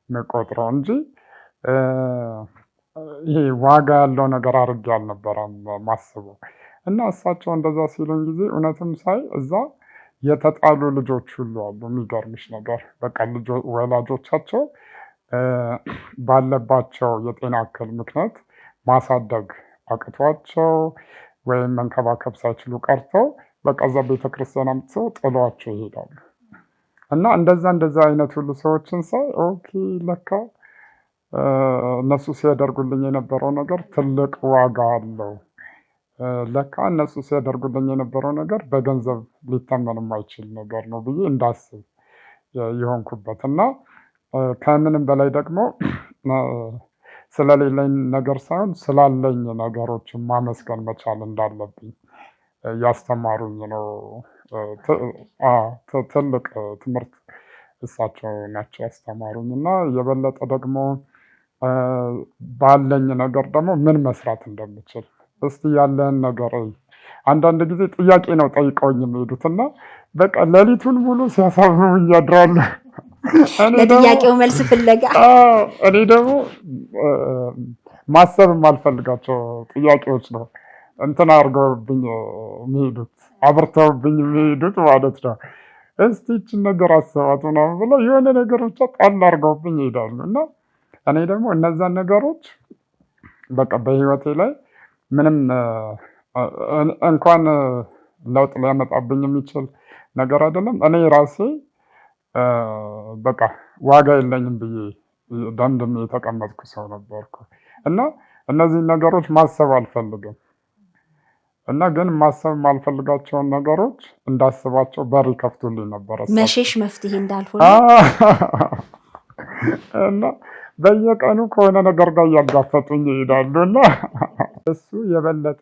የምቆጥረው እንጂ ይሄ ዋጋ ያለው ነገር አድርጌ አልነበረም ማስበው። እና እሳቸው እንደዛ ሲሉኝ ጊዜ እውነትም ሳይ እዛ የተጣሉ ልጆች ሁሉ አሉ። የሚገርምሽ ነገር በቃ ወላጆቻቸው ባለባቸው የጤና እክል ምክንያት ማሳደግ አቅቷቸው ወይም መንከባከብ ሳይችሉ ቀርተው በቃ እዛ ቤተክርስቲያን አምጥተው ጥሏቸው ይሄዳሉ። እና እንደዛ አይነት ሁሉ ሰዎችን ሳይ ኦኬ ለካ እነሱ ሲያደርጉልኝ የነበረው ነገር ትልቅ ዋጋ አለው፣ ለካ እነሱ ሲያደርጉልኝ የነበረው ነገር በገንዘብ ሊተመን የማይችል ነገር ነው ብዬ እንዳስብ የሆንኩበት እና ከምንም በላይ ደግሞ ስለሌለኝ ነገር ሳይሆን ስላለኝ ነገሮችን ማመስገን መቻል እንዳለብኝ ያስተማሩኝ ነው። ትልቅ ትምህርት እሳቸው ናቸው ያስተማሩኝ እና የበለጠ ደግሞ ባለኝ ነገር ደግሞ ምን መስራት እንደምችል እስቲ ያለን ነገር አንዳንድ ጊዜ ጥያቄ ነው ጠይቀውኝ የሚሄዱት እና በቃ ሌሊቱን ሙሉ ሲያሳብቡኝ ያድራሉ። ለጥያቄው መልስ ፍለጋ እኔ ደግሞ ማሰብ የማልፈልጋቸው ጥያቄዎች ነው እንትን አድርገውብኝ የሚሄዱት አብርተውብኝ የሚሄዱት ማለት ነው። እስቲ ይችን ነገር አሰባት ምናምን ብለው የሆነ ነገር ብቻ ጣል አድርገውብኝ ይሄዳሉ እና እኔ ደግሞ እነዛን ነገሮች በቃ በህይወቴ ላይ ምንም እንኳን ለውጥ ሊያመጣብኝ የሚችል ነገር አይደለም። እኔ ራሴ በቃ ዋጋ የለኝም ብዬ ደምድሜ የተቀመጥኩ ሰው ነበርኩ እና እነዚህን ነገሮች ማሰብ አልፈልግም እና ግን ማሰብ የማልፈልጋቸውን ነገሮች እንዳስባቸው በር ይከፍቱልኝ ነበረ። መሸሽ መፍትሄ እንዳልሆነ እና በየቀኑ ከሆነ ነገር ጋር እያጋፈጡኝ ይሄዳሉ እና እሱ የበለጠ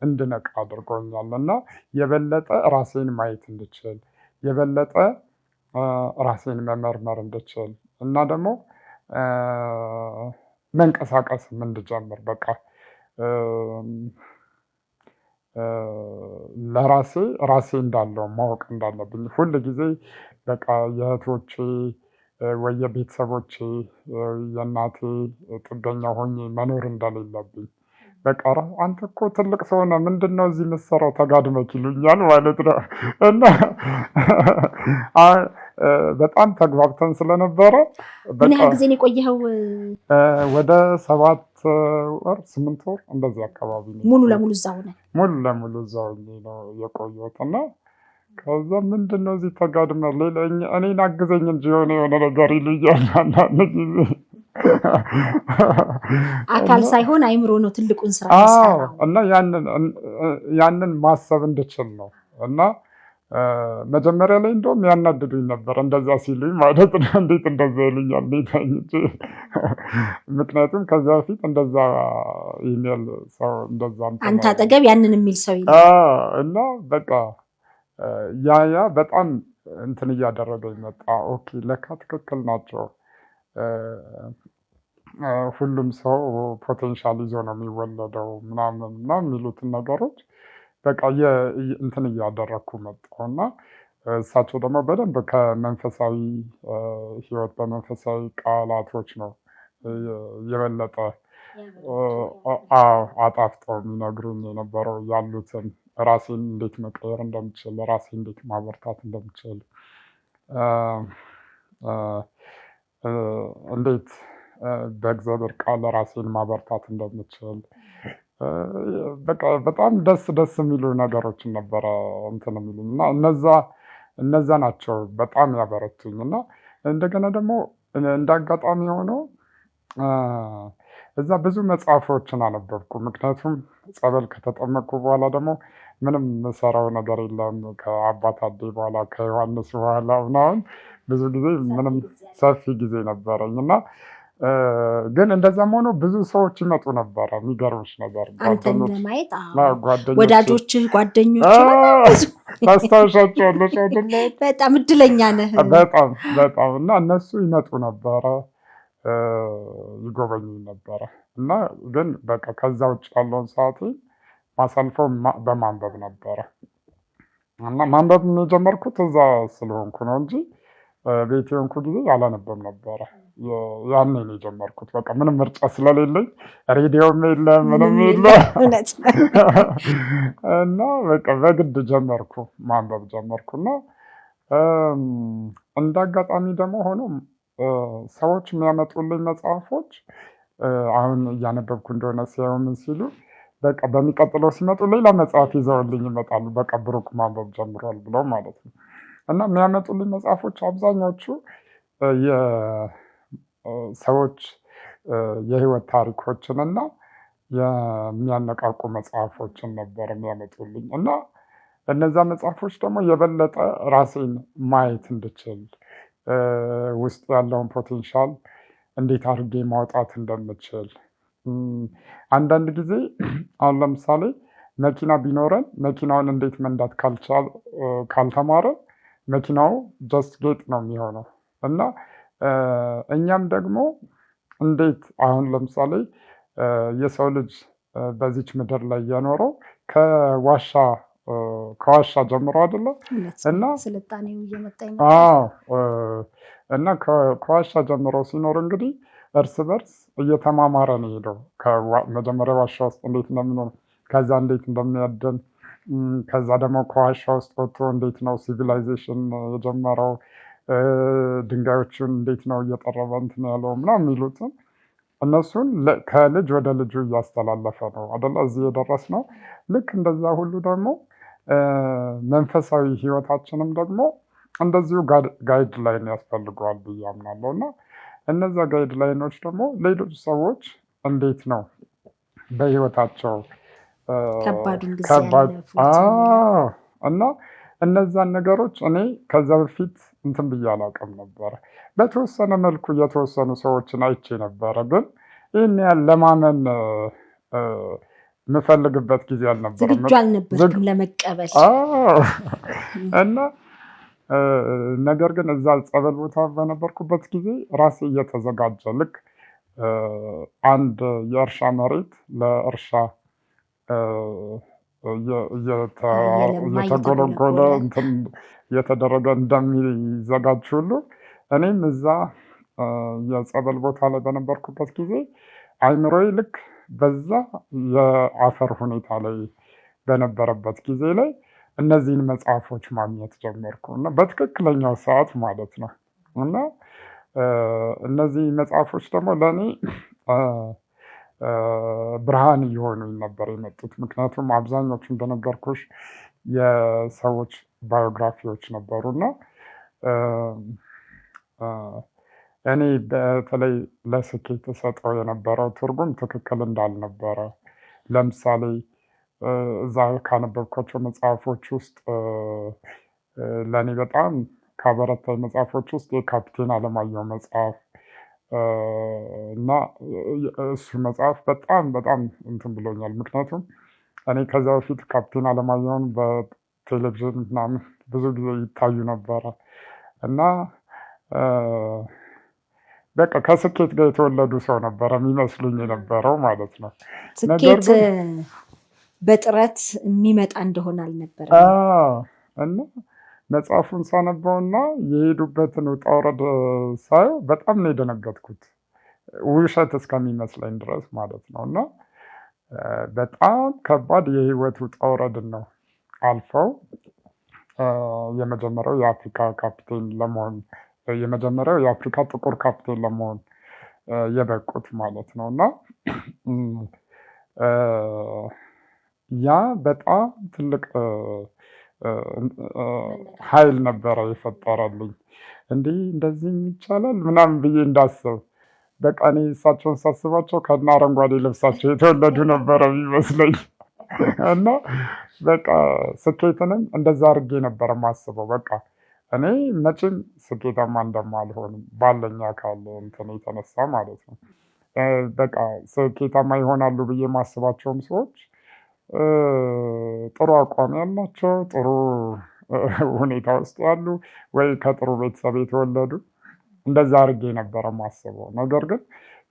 እንድነቃ አድርጎኛል እና የበለጠ ራሴን ማየት እንድችል የበለጠ ራሴን መመርመር እንድችል እና ደግሞ መንቀሳቀስም እንድጀምር በቃ ራሴ እንዳለው ማወቅ እንዳለብኝ ሁል ጊዜ በቃ የእህቶቼ ወይ የቤተሰቦቼ የእናቴ ጥገኛ ሆኜ መኖር እንደሌለብኝ በቃ አንተ እኮ ትልቅ ሰው ነህ ምንድን ነው እዚህ የምትሰራው ተጋድመህ ይሉኛል ማለት ነው እና በጣም ተግባብተን ስለነበረ ምን ያህል ጊዜ ነው የቆየኸው? ወደ 7 ወር 8 ወር እንደዚህ አካባቢ ነው። ሙሉ ለሙሉ እዛው ነህ? ሙሉ ለሙሉ እዛው ነው የቆየሁት እና ከዛ ምንድን ነው እዚህ ተጋድመህ እኔን አግዘኝ እንጂ የሆነ ነገር ይሉኛል አንዳንድ ጊዜ። አካል ሳይሆን አይምሮ ነው ትልቁን ስራ የሚሰራው እና ያንን ማሰብ እንድችል ነው እና መጀመሪያ ላይ እንደውም ያናድዱኝ ነበር እንደዛ ሲሉኝ ማለት ነው። እንዴት እንደዛ ይሉኛል እንዴት እንጂ ምክንያቱም ከዛ በፊት እንደዛ ኢሜል ሰው እንደዛ አንተ አጠገብ ያንን የሚል ሰው ይላል እና በቃ ያ በጣም እንትን እያደረገኝ መጣ። ኦኬ ለካ ትክክል ናቸው ሁሉም ሰው ፖቴንሻል ይዞ ነው የሚወለደው ምናምን እና የሚሉትን ነገሮች በቃ እንትን እያደረግኩ መጣሁ እና እሳቸው ደግሞ በደንብ ከመንፈሳዊ ህይወት በመንፈሳዊ ቃላቶች ነው የበለጠ አጣፍጠው የሚነግሩኝ የነበረው ያሉትን ራሴን እንዴት መቀየር እንደምችል፣ ራሴን እንዴት ማበርታት እንደምችል፣ እንዴት በእግዚአብሔር ቃል ራሴን ማበርታት እንደምችል በቃ በጣም ደስ ደስ የሚሉ ነገሮችን ነበረ እንትን የሚሉኝ እና እነዛ ናቸው በጣም ያበረቱኝ እና እንደገና ደግሞ እንደ አጋጣሚ ሆኖ እዛ ብዙ መጽሐፎችን አነበብኩ። ምክንያቱም ጸበል ከተጠመቅኩ በኋላ ደግሞ ምንም የምሰራው ነገር የለም። ከአባት አዴ በኋላ ከዮሐንስ በኋላ ምናምን ብዙ ጊዜ ምንም ሰፊ ጊዜ ነበረኝ እና ግን እንደዛም ሆኖ ብዙ ሰዎች ይመጡ ነበረ። የሚገርምሽ ነገር አንተን ለማየት ወዳጆችህ፣ ጓደኞች ታስታውሻቸዋለሽ አይደለ? በጣም እድለኛ ነህ። በጣም በጣም እና እነሱ ይመጡ ነበረ፣ ይጎበኙ ነበረ እና ግን በቃ ከዛ ውጭ ያለውን ሰዓቴ ማሳልፈው በማንበብ ነበረ እና ማንበብ የጀመርኩት እዛ ስለሆንኩ ነው እንጂ ቤት የሆንኩ ጊዜ አላነበም ነበረ። ያኔ ነው የጀመርኩት። በቃ ምንም ምርጫ ስለሌለኝ ሬዲዮም የለ ምንም የለ እና በቃ በግድ ጀመርኩ ማንበብ ጀመርኩና እንደ አጋጣሚ ደግሞ ሆኖ ሰዎች የሚያመጡልኝ መጽሐፎች አሁን እያነበብኩ እንደሆነ ሲያዩ ምን ሲሉ በቃ በሚቀጥለው ሲመጡ ሌላ መጽሐፍ ይዘውልኝ ይመጣሉ። በቃ ብሩክ ማንበብ ጀምሯል ብለው ማለት ነው። እና የሚያመጡልኝ መጽሐፎች አብዛኛዎቹ የሰዎች የህይወት ታሪኮችን እና የሚያነቃቁ መጽሐፎችን ነበር የሚያመጡልኝ እና እነዛ መጽሐፎች ደግሞ የበለጠ ራሴን ማየት እንድችል ውስጥ ያለውን ፖቴንሻል እንዴት አድርጌ ማውጣት እንደምችል አንዳንድ ጊዜ አሁን ለምሳሌ መኪና ቢኖረን መኪናውን እንዴት መንዳት ካልተማረን መኪናው ጀስት ጌጥ ነው የሚሆነው እና እኛም ደግሞ እንዴት አሁን ለምሳሌ የሰው ልጅ በዚች ምድር ላይ የኖረው ከዋሻ ጀምሮ አይደለ እና ስልጣኔው እየመጣ እና ከዋሻ ጀምሮ ሲኖር እንግዲህ እርስ በርስ እየተማማረ ነው ሄደው ከመጀመሪያ ዋሻ ውስጥ እንዴት እንደሚኖር ከዛ እንዴት እንደሚያድን ከዛ ደግሞ ከዋሻ ውስጥ ወጥቶ እንዴት ነው ሲቪላይዜሽን የጀመረው ድንጋዮቹን እንዴት ነው እየጠረበ እንትን ያለው ምናምን የሚሉትን እነሱን ከልጅ ወደ ልጁ እያስተላለፈ ነው አደለ እዚህ የደረስነው። ልክ እንደዛ ሁሉ ደግሞ መንፈሳዊ ህይወታችንም ደግሞ እንደዚሁ ጋይድ ላይን ያስፈልገዋል ብዬ አምናለሁ እና እነዛ ጋይድ ላይኖች ደግሞ ሌሎች ሰዎች እንዴት ነው በህይወታቸው ከባዱን ጊዜ እና እነዛን ነገሮች እኔ ከዛ በፊት እንትን ብዬ አላውቅም ነበረ። በተወሰነ መልኩ የተወሰኑ ሰዎችን አይቼ ነበረ፣ ግን ይህን ያህል ለማመን የምፈልግበት ጊዜ አልነበረም። ዝግጁ አልነበርክም ለመቀበል እና ነገር ግን እዛ ጸበል ቦታ በነበርኩበት ጊዜ ራሴ እየተዘጋጀ ልክ አንድ የእርሻ መሬት ለእርሻ እየተጎለጎለ እንትን እየተደረገ እንደሚዘጋጅ ሁሉ እኔም እዛ የጸበል ቦታ ላይ በነበርኩበት ጊዜ አይምሮዬ ልክ በዛ የአፈር ሁኔታ ላይ በነበረበት ጊዜ ላይ እነዚህን መጽሐፎች ማግኘት ጀመርኩ እና በትክክለኛው ሰዓት ማለት ነው። እና እነዚህ መጽሐፎች ደግሞ ለእኔ ብርሃን እየሆኑኝ ነበር የመጡት። ምክንያቱም አብዛኞቹ እንደነገርኩሽ የሰዎች ባዮግራፊዎች ነበሩና እኔ በተለይ ለስኬት ተሰጠው የነበረው ትርጉም ትክክል እንዳልነበረ ለምሳሌ እዛ ካነበብኳቸው መጽሐፎች ውስጥ ለእኔ በጣም ካበረታኝ መጽሐፎች ውስጥ የካፕቴን አለማየሁ መጽሐፍ እና እሱ መጽሐፍ በጣም በጣም እንትን ብሎኛል። ምክንያቱም እኔ ከዛ በፊት ካፕቴን አለማየሁን በቴሌቪዥን ምናምን ብዙ ጊዜ ይታዩ ነበረ እና በቃ ከስኬት ጋር የተወለዱ ሰው ነበረ የሚመስሉኝ የነበረው ማለት ነው። ነገር ስኬት ግን በጥረት የሚመጣ እንደሆነ አልነበረ እና መጽሐፉን ሳነበውና የሄዱበትን ውጣ ውረድ ሳየው በጣም ነው የደነገጥኩት፣ ውሸት እስከሚመስለኝ ድረስ ማለት ነው። እና በጣም ከባድ የህይወት ውጣ ውረድን ነው አልፈው የመጀመሪያው የአፍሪካ ካፕቴን ለመሆን የመጀመሪያው የአፍሪካ ጥቁር ካፕቴን ለመሆን የበቁት ማለት ነው። እና ያ በጣም ትልቅ ኃይል ነበረ የፈጠረልኝ። እንዲህ እንደዚህ ይቻላል ምናምን ብዬ እንዳስብ በቃ እኔ እሳቸውን ሳስባቸው ከና አረንጓዴ ልብሳቸው የተወለዱ ነበረ የሚመስለኝ። እና በቃ ስኬትንም እንደዛ አድርጌ ነበረ ማስበው። በቃ እኔ መቼም ስኬታማ እንደማልሆን ባለኝ አካል እንትን የተነሳ ማለት ነው። በቃ ስኬታማ ይሆናሉ ብዬ ማስባቸውም ሰዎች ጥሩ አቋም ያላቸው፣ ጥሩ ሁኔታ ውስጥ ያሉ፣ ወይ ከጥሩ ቤተሰብ የተወለዱ እንደዛ አድርጌ ነበረ ማስበው። ነገር ግን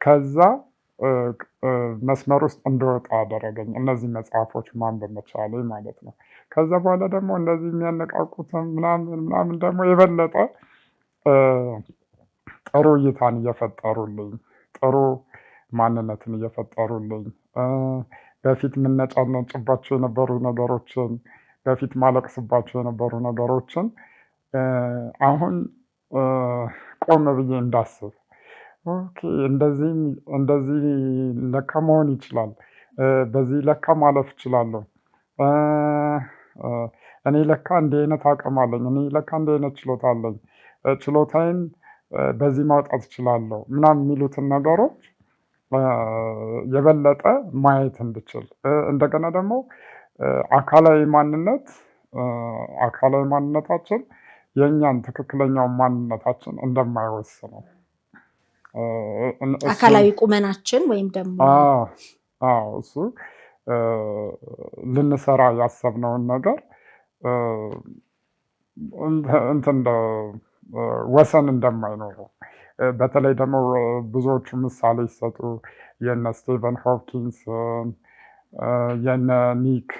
ከዛ መስመር ውስጥ እንደወጣ አደረገኝ እነዚህ መጽሐፎች ማንበብ መቻሌ ማለት ነው። ከዛ በኋላ ደግሞ እንደዚህ የሚያነቃቁትን ምናምን ደግሞ የበለጠ ጥሩ እይታን እየፈጠሩልኝ፣ ጥሩ ማንነትን እየፈጠሩልኝ፣ በፊት የምነጫነጭባቸው የነበሩ ነገሮችን፣ በፊት ማለቅስባቸው የነበሩ ነገሮችን አሁን ቆም ብዬ እንዳስብ ኦኬ እንደዚህ ለካ መሆን ይችላል፣ በዚህ ለካ ማለፍ እችላለሁ፣ እኔ ለካ እንዲህ አይነት አቅም አለኝ፣ እኔ ለካ እንዲህ አይነት ችሎታ አለኝ፣ ችሎታዬን በዚህ ማውጣት እችላለሁ ምናምን የሚሉትን ነገሮች የበለጠ ማየት እንድችል፣ እንደገና ደግሞ አካላዊ ማንነታችን የእኛን ትክክለኛውን ማንነታችን እንደማይወስነው፣ አካላዊ ቁመናችን ወይም ደግሞ እሱ ልንሰራ ያሰብነውን ነገር እንትን ወሰን እንደማይኖረው፣ በተለይ ደግሞ ብዙዎቹ ምሳሌ ሲሰጡ የነ ስቲቨን ሆፕኪንስን የነ ኒክ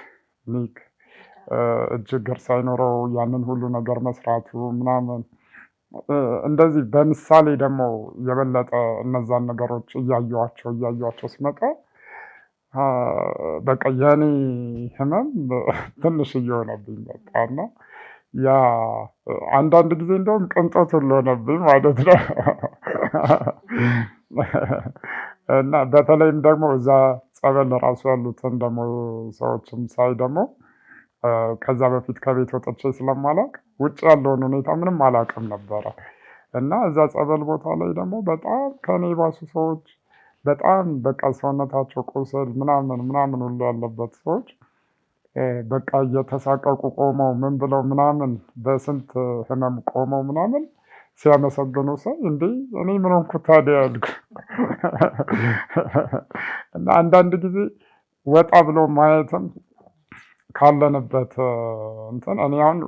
እጅ እግር ሳይኖረው ያንን ሁሉ ነገር መስራቱ ምናምን እንደዚህ በምሳሌ ደግሞ የበለጠ እነዛን ነገሮች እያዩዋቸው ሲመጣ በቃ የኔ ህመም ትንሽ እየሆነብኝ መጣና ያ አንዳንድ ጊዜ እንደውም ቅንጦት ሆነብኝ ማለት ነው። እና በተለይም ደግሞ እዛ ጸበል ራሱ ያሉትን ደግሞ ሰዎችም ሳይ ደግሞ ከዛ በፊት ከቤት ወጥቼ ስለማላቅ ውጭ ያለውን ሁኔታ ምንም አላቅም ነበረ። እና እዛ ጸበል ቦታ ላይ ደግሞ በጣም ከኔ ባሱ ሰዎች በጣም በቃ ሰውነታቸው ቁስል ምናምን ሁሉ ያለበት ሰዎች በቃ እየተሳቀቁ ቆመው ምን ብለው ምናምን በስንት ህመም ቆመው ምናምን ሲያመሰግኑ ሳይ እንዴ እኔ ምን ሆንኩ ታዲያ ያልኩ። እና አንዳንድ ጊዜ ወጣ ብሎ ማየትም ካለንበት እንትን እኔ አሁን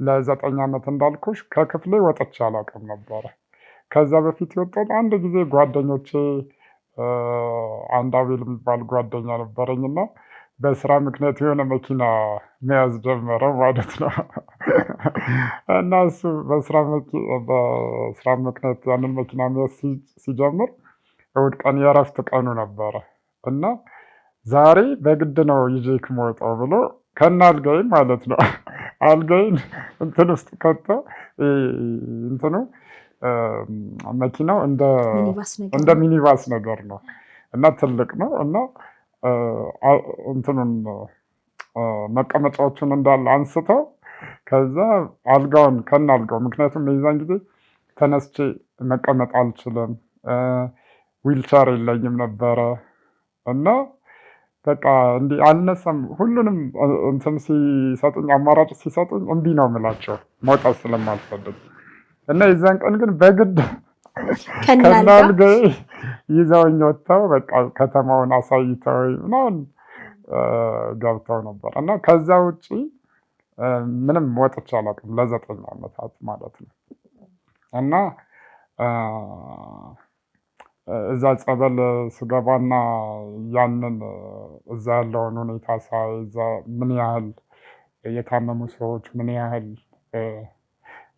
ለ9 ዓመት እንዳልኩሽ ከክፍሌ ወጥቼ አላውቅም ነበረ። ከዛ በፊት የወጣሁት አንድ ጊዜ ጓደኞቼ አንድ አቤል የሚባል ጓደኛ ነበረኝና በስራ ምክንያት የሆነ መኪና መያዝ ጀመረ ማለት ነው። እና እሱ በስራ ምክንያት ያንን መኪና መያዝ ሲጀምር እሑድ ቀን የእረፍት ቀኑ ነበረ እና ዛሬ በግድ ነው ይዤክ የምወጣው ብሎ ከነ አልጋዬ ማለት ነው አልጋዬን እንትን ውስጥ ከቶ እንትኑ መኪናው እንደ ሚኒባስ ነገር ነው እና ትልቅ ነው እና እንትኑን መቀመጫዎቹን እንዳለ አንስተው ከዛ አልጋውን ከነ አልጋው፣ ምክንያቱም የዛን ጊዜ ተነስቼ መቀመጥ አልችልም፣ ዊልቸር የለኝም ነበረ እና በቃ እንዲህ አልነሳም። ሁሉንም እንትን ሲሰጡኝ አማራጭ ሲሰጡኝ እምቢ ነው የምላቸው መውጣት ስለማልፈልግ እና የዛን ቀን ግን በግድ ከናልጋዬ ይዘውኝ ወጥተው በቃ ከተማውን አሳይተው ምናምን ገብተው ነበር እና ከዛ ውጭ ምንም ወጥቼ አላውቅም ለ9 ዓመታት ማለት ነው። እና እዛ ጸበል ስገባና ያንን እዛ ያለውን ሁኔታ ሳይ እዛ ምን ያህል የታመሙ ሰዎች፣ ምን ያህል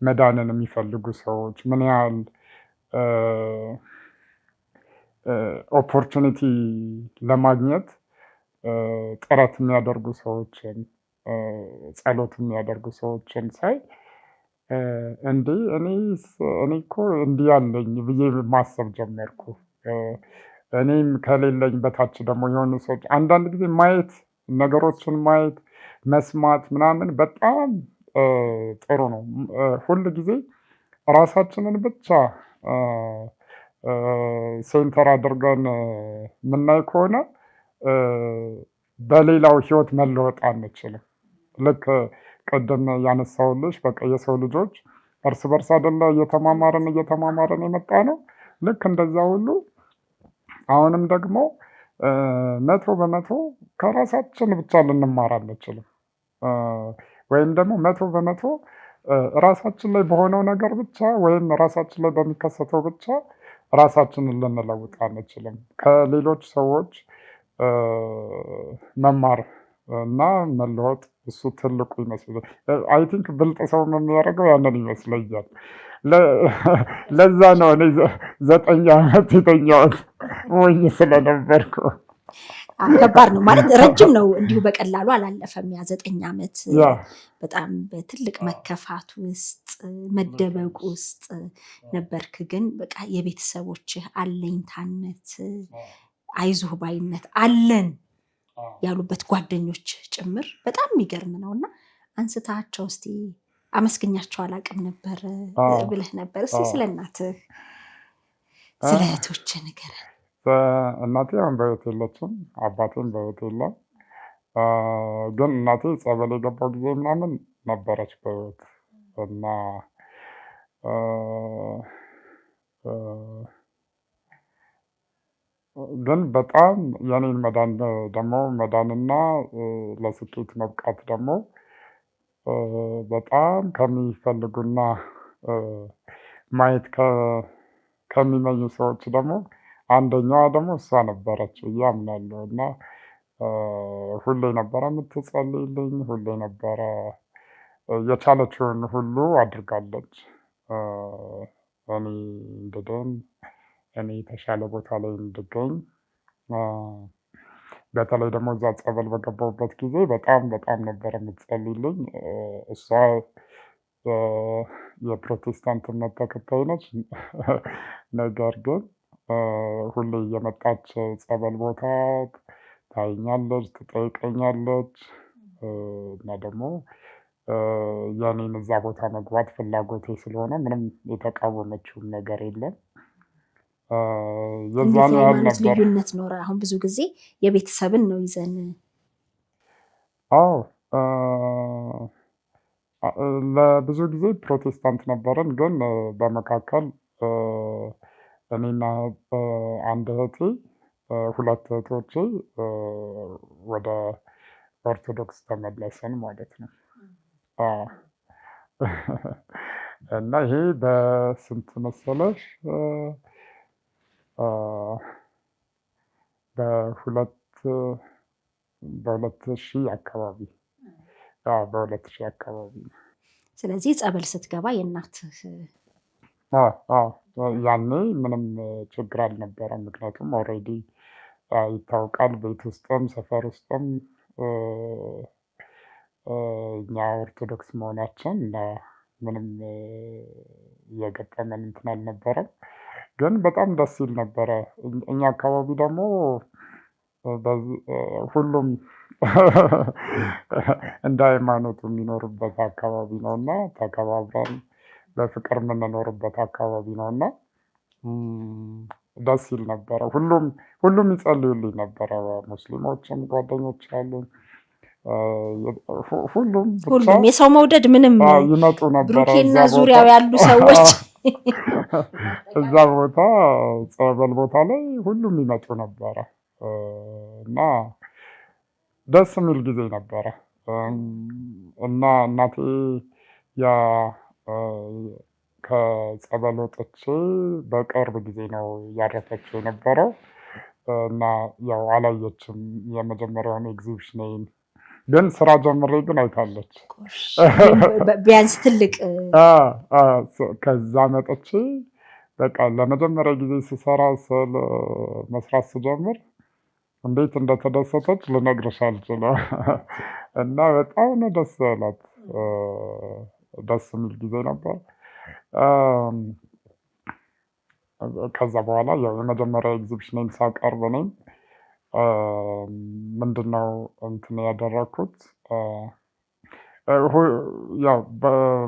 መዳንን የሚፈልጉ ሰዎች፣ ምን ያህል ኦፖርቹኒቲ ለማግኘት ጥረት የሚያደርጉ ሰዎችን፣ ጸሎት የሚያደርጉ ሰዎችን ሳይ እንዴ እኔ እኮ እንዲህ ያለኝ ብዬ ማሰብ ጀመርኩ። እኔም ከሌለኝ በታች ደግሞ የሆኑ ሰዎች አንዳንድ ጊዜ ማየት፣ ነገሮችን ማየት፣ መስማት ምናምን በጣም ጥሩ ነው። ሁል ጊዜ ራሳችንን ብቻ ሴንተር አድርገን የምናይ ከሆነ በሌላው ህይወት መለወጥ አንችልም። ልክ ቅድም ያነሳሁልሽ በቃ የሰው ልጆች እርስ በርስ አይደለ እየተማማረን የመጣ ነው። ልክ እንደዛ ሁሉ አሁንም ደግሞ 100% ከራሳችን ብቻ ልንማር አንችልም። ወይም ደግሞ 100% ራሳችን ላይ በሆነው ነገር ብቻ ወይም ራሳችን ላይ በሚከሰተው ብቻ ራሳችንን ልንለውጥ አንችልም። ከሌሎች ሰዎች መማር እና መለወጥ እሱ ትልቁ ይመስላል። አይ ቲንክ ብልጥ ሰው የሚያደርገው ያንን ይመስለኛል። ለዛ ነው እኔ 9 ዓመት የተኛሁት ሞኝ ስለነበርኩ። ከባድ ነው ማለት ረጅም ነው፣ እንዲሁ በቀላሉ አላለፈም። ያ 9 ዓመት በጣም በትልቅ መከፋት ውስጥ መደበቅ ውስጥ ነበርክ። ግን በቃ የቤተሰቦችህ አለኝታነት፣ አይዞህ ባይነት አለን ያሉበት ጓደኞች ጭምር በጣም የሚገርም ነው። እና አንስታቸው እስቲ አመስግኛቸው አላቅም ነበር ብለህ ነበር። እስቲ ስለ እናትህ ስለ እህቶችህ ንገረን። እናቴ አሁን በሕይወት የለችም፣ አባቴም በሕይወት የለም። ግን እናቴ ጸበል የገባው ጊዜ ምናምን ነበረች በሕይወት እና ግን በጣም የኔን መዳን ደግሞ መዳንና ለስኬት መብቃት ደግሞ በጣም ከሚፈልጉና ማየት ከሚመኙ ሰዎች ደግሞ አንደኛዋ ደግሞ እሷ ነበረች ብዬ አምናለሁ። እና ሁሌ ነበረ የምትጸልይልኝ፣ ሁሌ ነበረ የቻለችውን ሁሉ አድርጋለች እኔ እንድድን፣ እኔ የተሻለ ቦታ ላይ እንድገኝ። በተለይ ደግሞ እዛ ጸበል በገባሁበት ጊዜ በጣም ነበረ የምትጸልይልኝ። እሷ የፕሮቴስታንት እምነት ተከታይ ነች። ነገር ግን ሁሌ እየመጣች ጸበል ቦታ ታይኛለች፣ ትጠይቀኛለች እና ደግሞ የኔን እዛ ቦታ መግባት ፍላጎቴ ስለሆነ ምንም የተቃወመችውም ነገር የለም። የዛን ያህል ነበር። ልዩነት ኖረ? አሁን ብዙ ጊዜ የቤተሰብን ነው ይዘን። አዎ ለብዙ ጊዜ ፕሮቴስታንት ነበርን። ግን በመካከል እኔና አንድ እህቴ፣ 2 እህቶቼ ወደ ኦርቶዶክስ ተመለስን ማለት ነው። እና ይሄ በስንት መሰለሽ? በ2000 አካባቢ። በ2000 አካባቢ። ስለዚህ ጸበል ስትገባ የእናትህ ያኔ ምንም ችግር አልነበረም። ምክንያቱም ኦልሬዲ ይታወቃል፣ ቤት ውስጥም ሰፈር ውስጥም እኛ ኦርቶዶክስ መሆናችን እና ምንም የገጠመን እንትን አልነበረም። ግን በጣም ደስ ይል ነበረ። እኛ አካባቢ ደግሞ ሁሉም እንደ ሃይማኖቱ የሚኖርበት አካባቢ ነው እና ተከባብረን በፍቅር የምንኖርበት አካባቢ ነው እና ደስ ይል ነበረ። ሁሉም ይጸልዩልኝ ነበረ። ሙስሊሞችም ጓደኞች አሉኝ። ሁሉም የሰው መውደድ ምንም ይመጡ ነበረ። ብሩኬና ዙሪያው ያሉ ሰዎች እዛ ቦታ ጸበል ቦታ ላይ ሁሉም ይመጡ ነበረ እና ደስ የሚል ጊዜ ነበረ። እና እናቴ ከጸበል ወጥቼ በቅርብ ጊዜ ነው ያረፈችው የነበረው እና ያው አላየችም የመጀመሪያውን ኤግዚቢሽን፣ ግን ስራ ጀምሬ ግን አይታለች። ቢያንስ ትልቅ ከዛ መጥቼ በቃ ለመጀመሪያ ጊዜ ስሰራ ስዕል መስራት ስጀምር እንዴት እንደተደሰተች ልነግርሽ አልችልም። እና በጣም ነው ደስ ያላት። ደስ የሚል ጊዜ ነበር። ከዛ በኋላ ያው የመጀመሪያ ኤግዚቢሽንን ሳቀርብ እኔም ምንድነው እንትን ያደረኩት ያው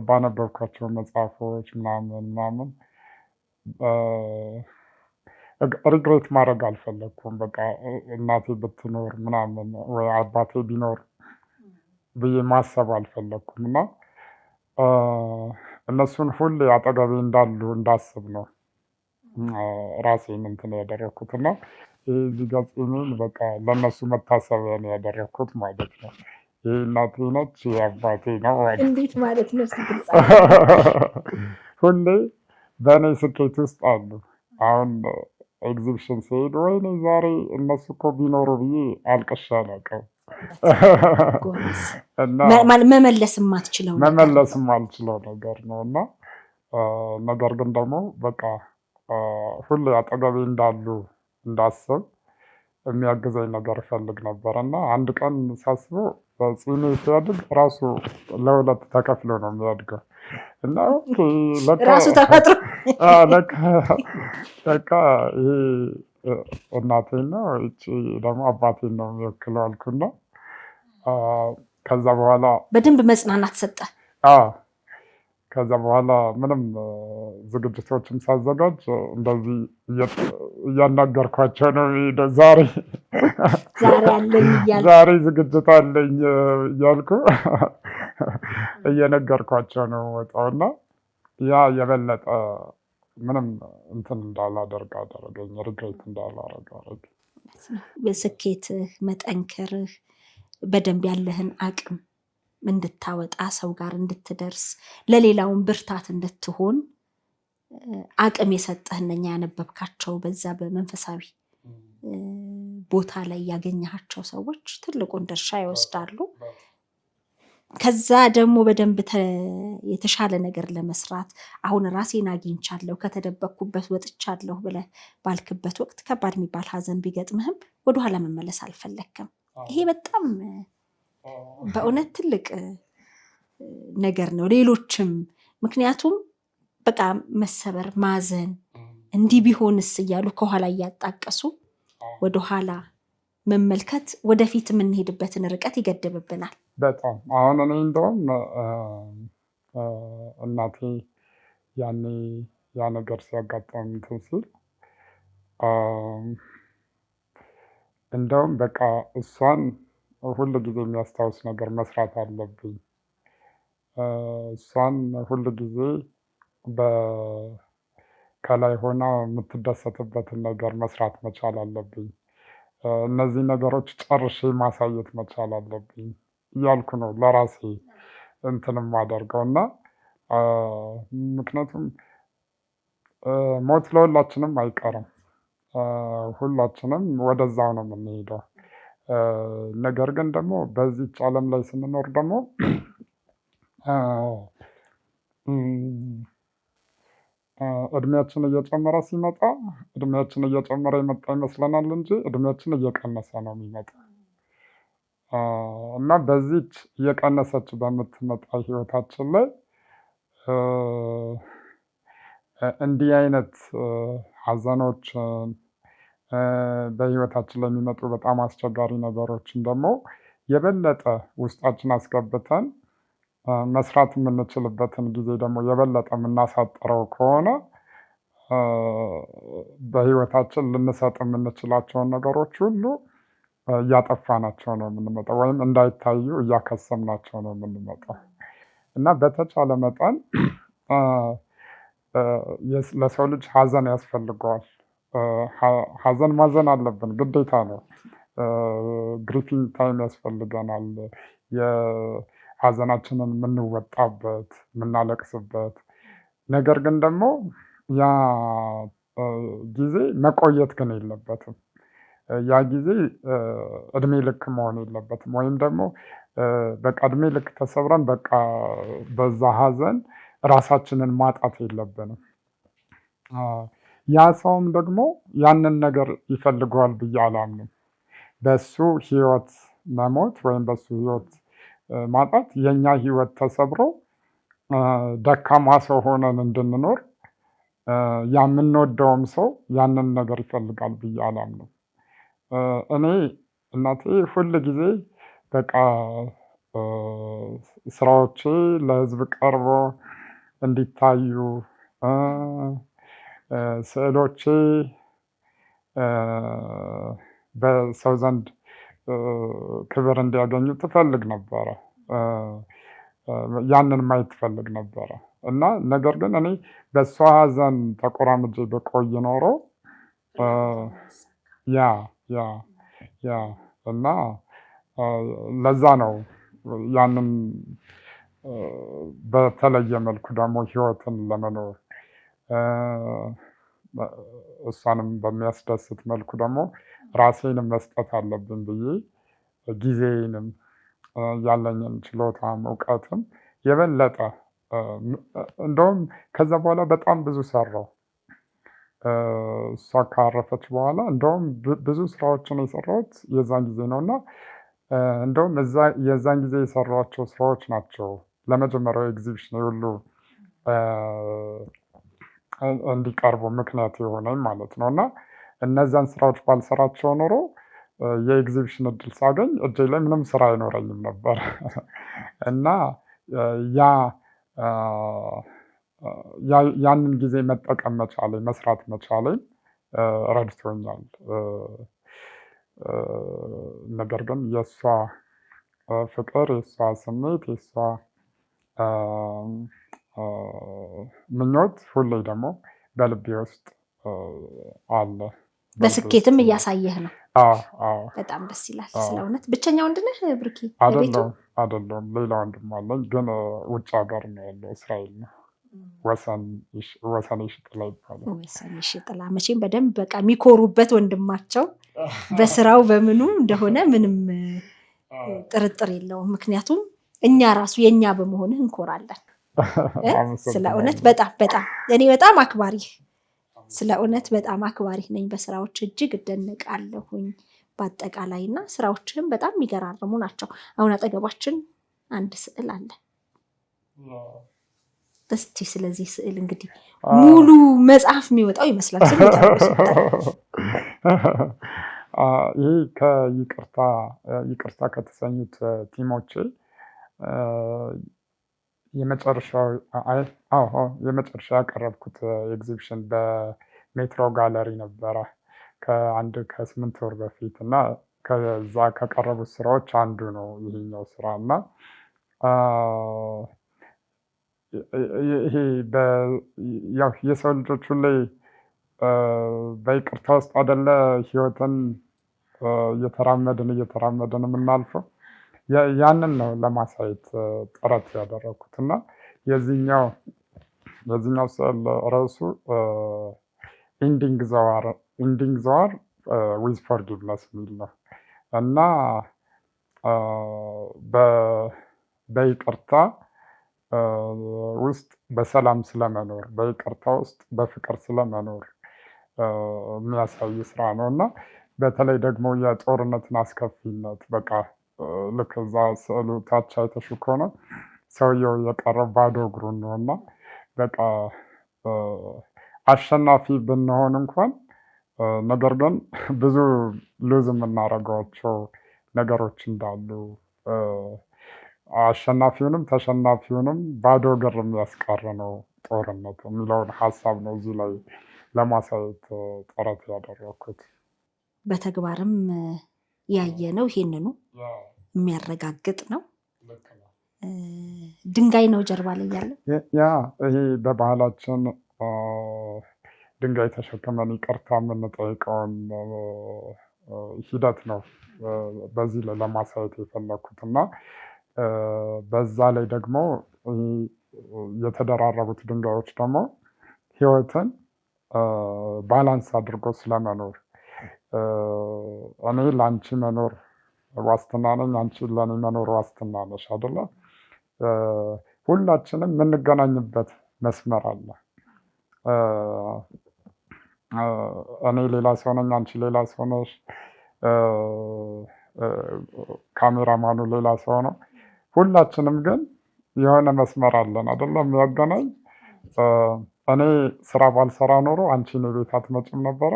ባነበብኳቸው መጽሐፎች ምናምን ሪግሬት ማድረግ አልፈለግኩም። በቃ እናቴ ብትኖር ምናምን ወይ አባቴ ቢኖር ብዬ ማሰብ አልፈለግኩም እና እነሱን ሁሌ አጠገቤ እንዳሉ እንዳስብ ነው ራሴን እንትን ያደረኩት እና እዚህ ገጽ በቃ ለእነሱ መታሰቢያ ነው ያደረኩት ማለት ነው። ይህ እናቴ ነች፣ የአባቴ ነው ማለት። እንዴት ማለት ነው? ሁሌ በእኔ ስኬት ውስጥ አሉ። አሁን ኤግዚቢሽን ሲሄድ ወይኔ ዛሬ እነሱ እኮ ቢኖሩ ብዬ አልቅሼ አላውቅም። መመለስ የማልችለው ነገር ነው እና ነገር ግን ደግሞ በቃ ሁሌ አጠገቤ እንዳሉ እንዳስብ የሚያግዘኝ ነገር እፈልግ ነበር እና አንድ ቀን ሳስበው ፂሜ ሲያድግ ራሱ ለሁለት ተከፍሎ ነው የሚያድገው እና ራሱ ተፈጥሮ በቃ ይሄ እናቴን ነው እቺ ደግሞ አባቴን ነው የሚወክለው አልኩና ከዛ በኋላ በደንብ መጽናናት ሰጠ። ከዛ በኋላ ምንም ዝግጅቶችን ሳዘጋጅ እንደዚህ እያናገርኳቸው ነው የሚሄደው። ዛሬ ዝግጅት አለኝ እያልኩ እየነገርኳቸው ነው ወጣውና ያ የበለጠ ምንም እንትን እንዳላደርግ አደረገኝ። ሪግሬት እንዳላደርግ አደረገኝ። በስኬትህ መጠንከርህ በደንብ ያለህን አቅም እንድታወጣ ሰው ጋር እንድትደርስ ለሌላውን ብርታት እንድትሆን አቅም የሰጠህ እነኛ ያነበብካቸው በዛ በመንፈሳዊ ቦታ ላይ ያገኘሃቸው ሰዎች ትልቁን ድርሻ ይወስዳሉ። ከዛ ደግሞ በደንብ የተሻለ ነገር ለመስራት አሁን ራሴን አግኝቻለሁ ከተደበቅኩበት ወጥቻለሁ ብለህ ባልክበት ወቅት ከባድ የሚባል ሀዘን ቢገጥምህም ወደኋላ መመለስ አልፈለግክም። ይሄ በጣም በእውነት ትልቅ ነገር ነው። ሌሎችም ምክንያቱም በቃ መሰበር፣ ማዘን እንዲህ ቢሆንስ እያሉ ከኋላ እያጣቀሱ ወደኋላ መመልከት ወደፊት የምንሄድበትን ርቀት ይገድብብናል በጣም። አሁን እኔ እንደውም እናቴ ያኔ ያ ነገር ሲያጋጥም እንትን ሲል እንደውም በቃ እሷን ሁል ጊዜ የሚያስታውስ ነገር መስራት አለብኝ። እሷን ሁል ጊዜ ከላይ ሆና የምትደሰትበትን ነገር መስራት መቻል አለብኝ። እነዚህ ነገሮች ጨርሼ ማሳየት መቻል አለብኝ እያልኩ ነው ለራሴ እንትን የማደርገው እና ምክንያቱም ሞት ለሁላችንም አይቀርም። ሁላችንም ወደዛው ነው የምንሄደው። ነገር ግን ደግሞ በዚች ዓለም ላይ ስንኖር ደግሞ እድሜያችን እየጨመረ ሲመጣ እድሜያችን እየጨመረ የመጣ ይመስለናል እንጂ እድሜያችን እየቀነሰ ነው የሚመጣ እና በዚች እየቀነሰች በምትመጣ ህይወታችን ላይ እንዲህ አይነት ሀዘኖችን በህይወታችን ላይ የሚመጡ በጣም አስቸጋሪ ነገሮችን ደግሞ የበለጠ ውስጣችን አስገብተን መስራት የምንችልበትን ጊዜ ደግሞ የበለጠ የምናሳጥረው ከሆነ በህይወታችን ልንሰጥ የምንችላቸውን ነገሮች ሁሉ እያጠፋናቸው ነው የምንመጣው፣ ወይም እንዳይታዩ እያከሰምናቸው ነው የምንመጣው እና በተቻለ መጠን ለሰው ልጅ ሀዘን ያስፈልገዋል። ሀዘን ማዘን አለብን፣ ግዴታ ነው። ግሪፊንግ ታይም ያስፈልገናል። ሀዘናችንን የምንወጣበት የምናለቅስበት ነገር ግን ደግሞ ያ ጊዜ መቆየት ግን የለበትም። ያ ጊዜ እድሜ ልክ መሆን የለበትም። ወይም ደግሞ በቃ እድሜ ልክ ተሰብረን በቃ በዛ ሀዘን ራሳችንን ማጣት የለብንም። ያ ሰውም ደግሞ ያንን ነገር ይፈልገዋል ብዬ አላምንም። በሱ ህይወት መሞት ወይም በሱ ህይወት ማጣት የኛ ህይወት ተሰብሮ ደካማ ሰው ሆነን እንድንኖር የምንወደውም ሰው ያንን ነገር ይፈልጋል ብዬ አላምንም። እኔ እናቴ ሁል ጊዜ በቃ ስራዎቼ ለህዝብ ቀርቦ እንዲታዩ ስዕሎቼ በሰው ዘንድ ክብር እንዲያገኙ ትፈልግ ነበረ። ያንን ማየት ትፈልግ ነበረ እና ነገር ግን እኔ በእሷ ሀዘን ተቆራምጄ በቆይ ኖሮ ያ እና ለዛ ነው ያንን በተለየ መልኩ ደግሞ ህይወትን ለመኖር እሷንም በሚያስደስት መልኩ ደግሞ ራሴንም መስጠት አለብን ብዬ ጊዜንም ያለኝን ችሎታም እውቀትም የበለጠ እንደውም ከዛ በኋላ በጣም ብዙ ሰራው። እሷ ካረፈች በኋላ እንደውም ብዙ ስራዎችን የሰራሁት የዛን ጊዜ ነው እና እንደውም የዛን ጊዜ የሰሯቸው ስራዎች ናቸው ለመጀመሪያው ኤግዚቢሽን ሁሉ እንዲቀርቡ ምክንያት የሆነኝ ማለት ነው። እና እነዛን ስራዎች ባልሰራቸው ኖሮ የኤግዚቢሽን እድል ሳገኝ እጄ ላይ ምንም ስራ አይኖረኝም ነበር እና ያንን ጊዜ መጠቀም መቻለኝ መስራት መቻለኝ ረድቶኛል። ነገር ግን የእሷ ፍቅር፣ የእሷ ስሜት፣ የእሷ ምኞት ሁሌ ደግሞ በልቤ ውስጥ አለ። በስኬትም እያሳየህ ነው። በጣም ደስ ይላል። ስለ እውነት ብቸኛ ወንድ ነህ ብሩኬ? አይደለም፣ ሌላ ወንድም አለኝ፣ ግን ውጭ ሀገር ነው ያለው፣ እስራኤል ነው። ወሰኔ ሽጥላ ይባላል። ወሰኔ ሽጥላ መቼም በደንብ በቃ የሚኮሩበት ወንድማቸው በስራው በምኑ እንደሆነ ምንም ጥርጥር የለውም። ምክንያቱም እኛ ራሱ የኛ በመሆንህ እንኮራለን። ስለ እውነት በጣም እኔ በጣም አክባሪ ስለ እውነት በጣም አክባሪ ነኝ። በስራዎች እጅግ እደነቃለሁኝ በአጠቃላይ እና ስራዎችህም በጣም የሚገራርሙ ናቸው። አሁን አጠገባችን አንድ ስዕል አለ። እስቲ ስለዚህ ስዕል እንግዲህ ሙሉ መጽሐፍ የሚወጣው ይመስላል። ይህ ይቅርታ ከተሰኙት ቲሞች የመጨረሻ ያቀረብኩት ኤግዚቢሽን በሜትሮ ጋለሪ ነበረ ከ8 ወር በፊት እና ከዛ ከቀረቡት ስራዎች አንዱ ነው ይሄኛው ስራ እና ይሄ የሰው ልጆች ሁሌ በይቅርታ ውስጥ አይደለ ህይወትን እየተራመድን የምናልፈው። ያንን ነው ለማሳየት ጥረት ያደረኩት እና የዚህኛው ስዕል ርዕሱ ኢንዲንግ ዘዋር ዊዝ ፎርጊቭነስ የሚል ነው እና በይቅርታ ውስጥ በሰላም ስለመኖር፣ በይቅርታ ውስጥ በፍቅር ስለመኖር የሚያሳይ ስራ ነው እና በተለይ ደግሞ የጦርነትን አስከፊነት በቃ ልክ እዛ ስዕሉ ታች አይተሽው ከሆነ ሰውየው የቀረው ባዶ እግሩን ነው እና በቃ አሸናፊ ብንሆን እንኳን ነገር ግን ብዙ ሉዝ የምናደርጋቸው ነገሮች እንዳሉ አሸናፊውንም ተሸናፊውንም ባዶ እግር የሚያስቀር ነው ጦርነት የሚለውን ሀሳብ ነው እዚህ ላይ ለማሳየት ጥረት ያደረኩት። በተግባርም ያየነው ይሄንኑ የሚያረጋግጥ ነው። ድንጋይ ነው ጀርባ ላይ ያለ። ይሄ በባህላችን ድንጋይ ተሸክመን ይቅርታ የምንጠይቀውን ሂደት ነው በዚህ ላይ ለማሳየት የፈለኩት እና በዛ ላይ ደግሞ የተደራረቡት ድንጋዮች ደግሞ ህይወትን ባላንስ አድርጎ ስለመኖር እኔ ለአንቺ መኖር ዋስትና ነኝ፣ አንቺ ለእኔ መኖር ዋስትና ነሽ አይደለ? ሁላችንም የምንገናኝበት መስመር አለ። እኔ ሌላ ሰው ነኝ፣ አንቺ ሌላ ሰው ነሽ፣ ካሜራማኑ ሌላ ሰው ነው። ሁላችንም ግን የሆነ መስመር አለን አይደለ? የሚያገናኝ። እኔ ስራ ባልሰራ ኖሮ አንቺ እኔ ቤት አትመጭም ነበረ።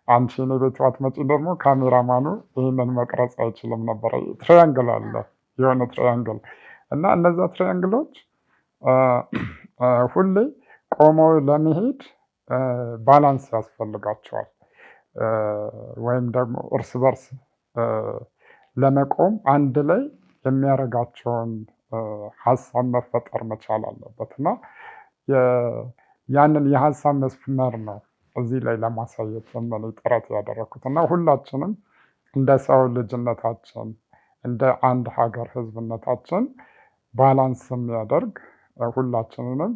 አንቺ እኔ ቤት አትመጪ ደግሞ ካሜራማኑ ይህንን መቅረጽ አይችልም ነበረ። ትሪያንግል አለ፣ የሆነ ትሪያንግል እና እነዛ ትሪያንግሎች ሁሌ ቆመው ለመሄድ ባላንስ ያስፈልጋቸዋል። ወይም ደግሞ እርስ በርስ ለመቆም አንድ ላይ የሚያደርጋቸውን ሀሳብ መፈጠር መቻል አለበት እና ያንን የሀሳብ መስመር ነው እዚህ ላይ ለማሳየት እኔ ጥረት ያደረኩት እና ሁላችንም እንደ ሰው ልጅነታችን እንደ አንድ ሀገር ህዝብነታችን ባላንስ የሚያደርግ ሁላችንንም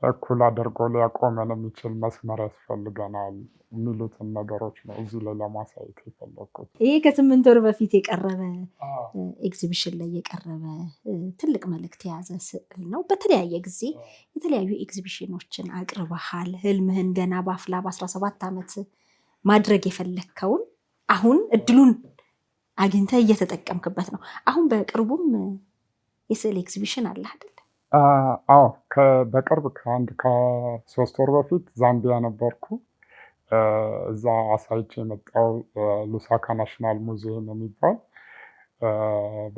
እኩል አድርጎ ሊያቆመን የሚችል መስመር ያስፈልገናል የሚሉትን ነገሮች ነው እዚህ ላይ ለማሳየት የፈለኩት። ይህ ከ8 ወር በፊት የቀረበ ኤግዚቢሽን ላይ የቀረበ ትልቅ መልእክት የያዘ ስዕል ነው። በተለያየ ጊዜ የተለያዩ ኤግዚቢሽኖችን አቅርበሃል። ህልምህን ገና በአፍላ በ17 ዓመት ማድረግ የፈለግከውን አሁን እድሉን አግኝተህ እየተጠቀምክበት ነው። አሁን በቅርቡም የስዕል ኤግዚቢሽን አለ አይደል? አዎ፣ በቅርብ ከ3 ወር በፊት ዛምቢያ ነበርኩ። እዛ አሳይቼ የመጣው ሉሳካ ናሽናል ሙዚየም የሚባል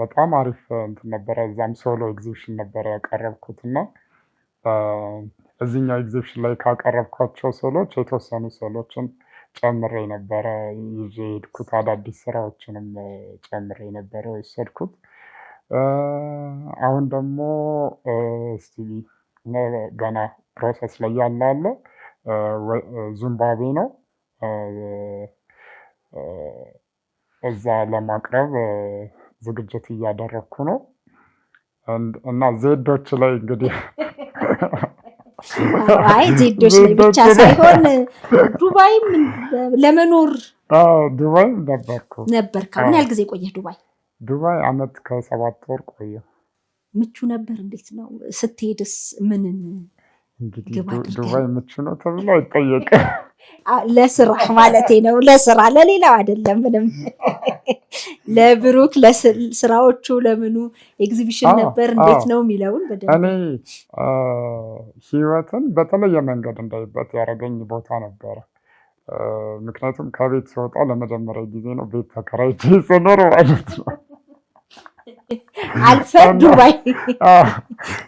በጣም አሪፍ እንትን ነበረ። እዛም ሶሎ ኤግዚቢሽን ነበረ ያቀረብኩት እና እዚህኛው ኤግዚቢሽን ላይ ካቀረብኳቸው ስዕሎች የተወሰኑ ስዕሎችን ጨምሬ ነበረ ይዤ ሄድኩት። አዳዲስ ስራዎችንም ጨምሬ ነበረ የወሰድኩት። አሁን ደግሞ እስቲ ገና ፕሮሰስ ላይ ያለ አለ። ዚምባብዌ ነው እዛ ለማቅረብ ዝግጅት እያደረግኩ ነው እና ዜዶች ላይ እንግዲህ አይ ዜዶች ላይ ብቻ ሳይሆን ዱባይም ለመኖር ዱባይ ነበርኩ። ምን ያህል ጊዜ ቆየህ ዱባይ? ዱባይ ዓመት ከ7 ወር ቆየ። ምቹ ነበር? እንዴት ነው ስትሄድስ? ምንን እንግዲህ ዱባይ ምቹ ነው ተብሎ አይጠየቅም። ለስራ ማለቴ ነው፣ ለስራ ለሌላው አይደለም። ምንም ለብሩክ ለስራዎቹ ለምኑ ኤግዚቢሽን ነበር እንዴት ነው የሚለውን በደንብ እኔ ህይወትን በተለየ መንገድ እንዳይበት ያደረገኝ ቦታ ነበረ። ምክንያቱም ከቤት ስወጣ ለመጀመሪያ ጊዜ ነው ቤት ተከራይቼ ስኖር ማለት ነው። አልፈህ ዱባይ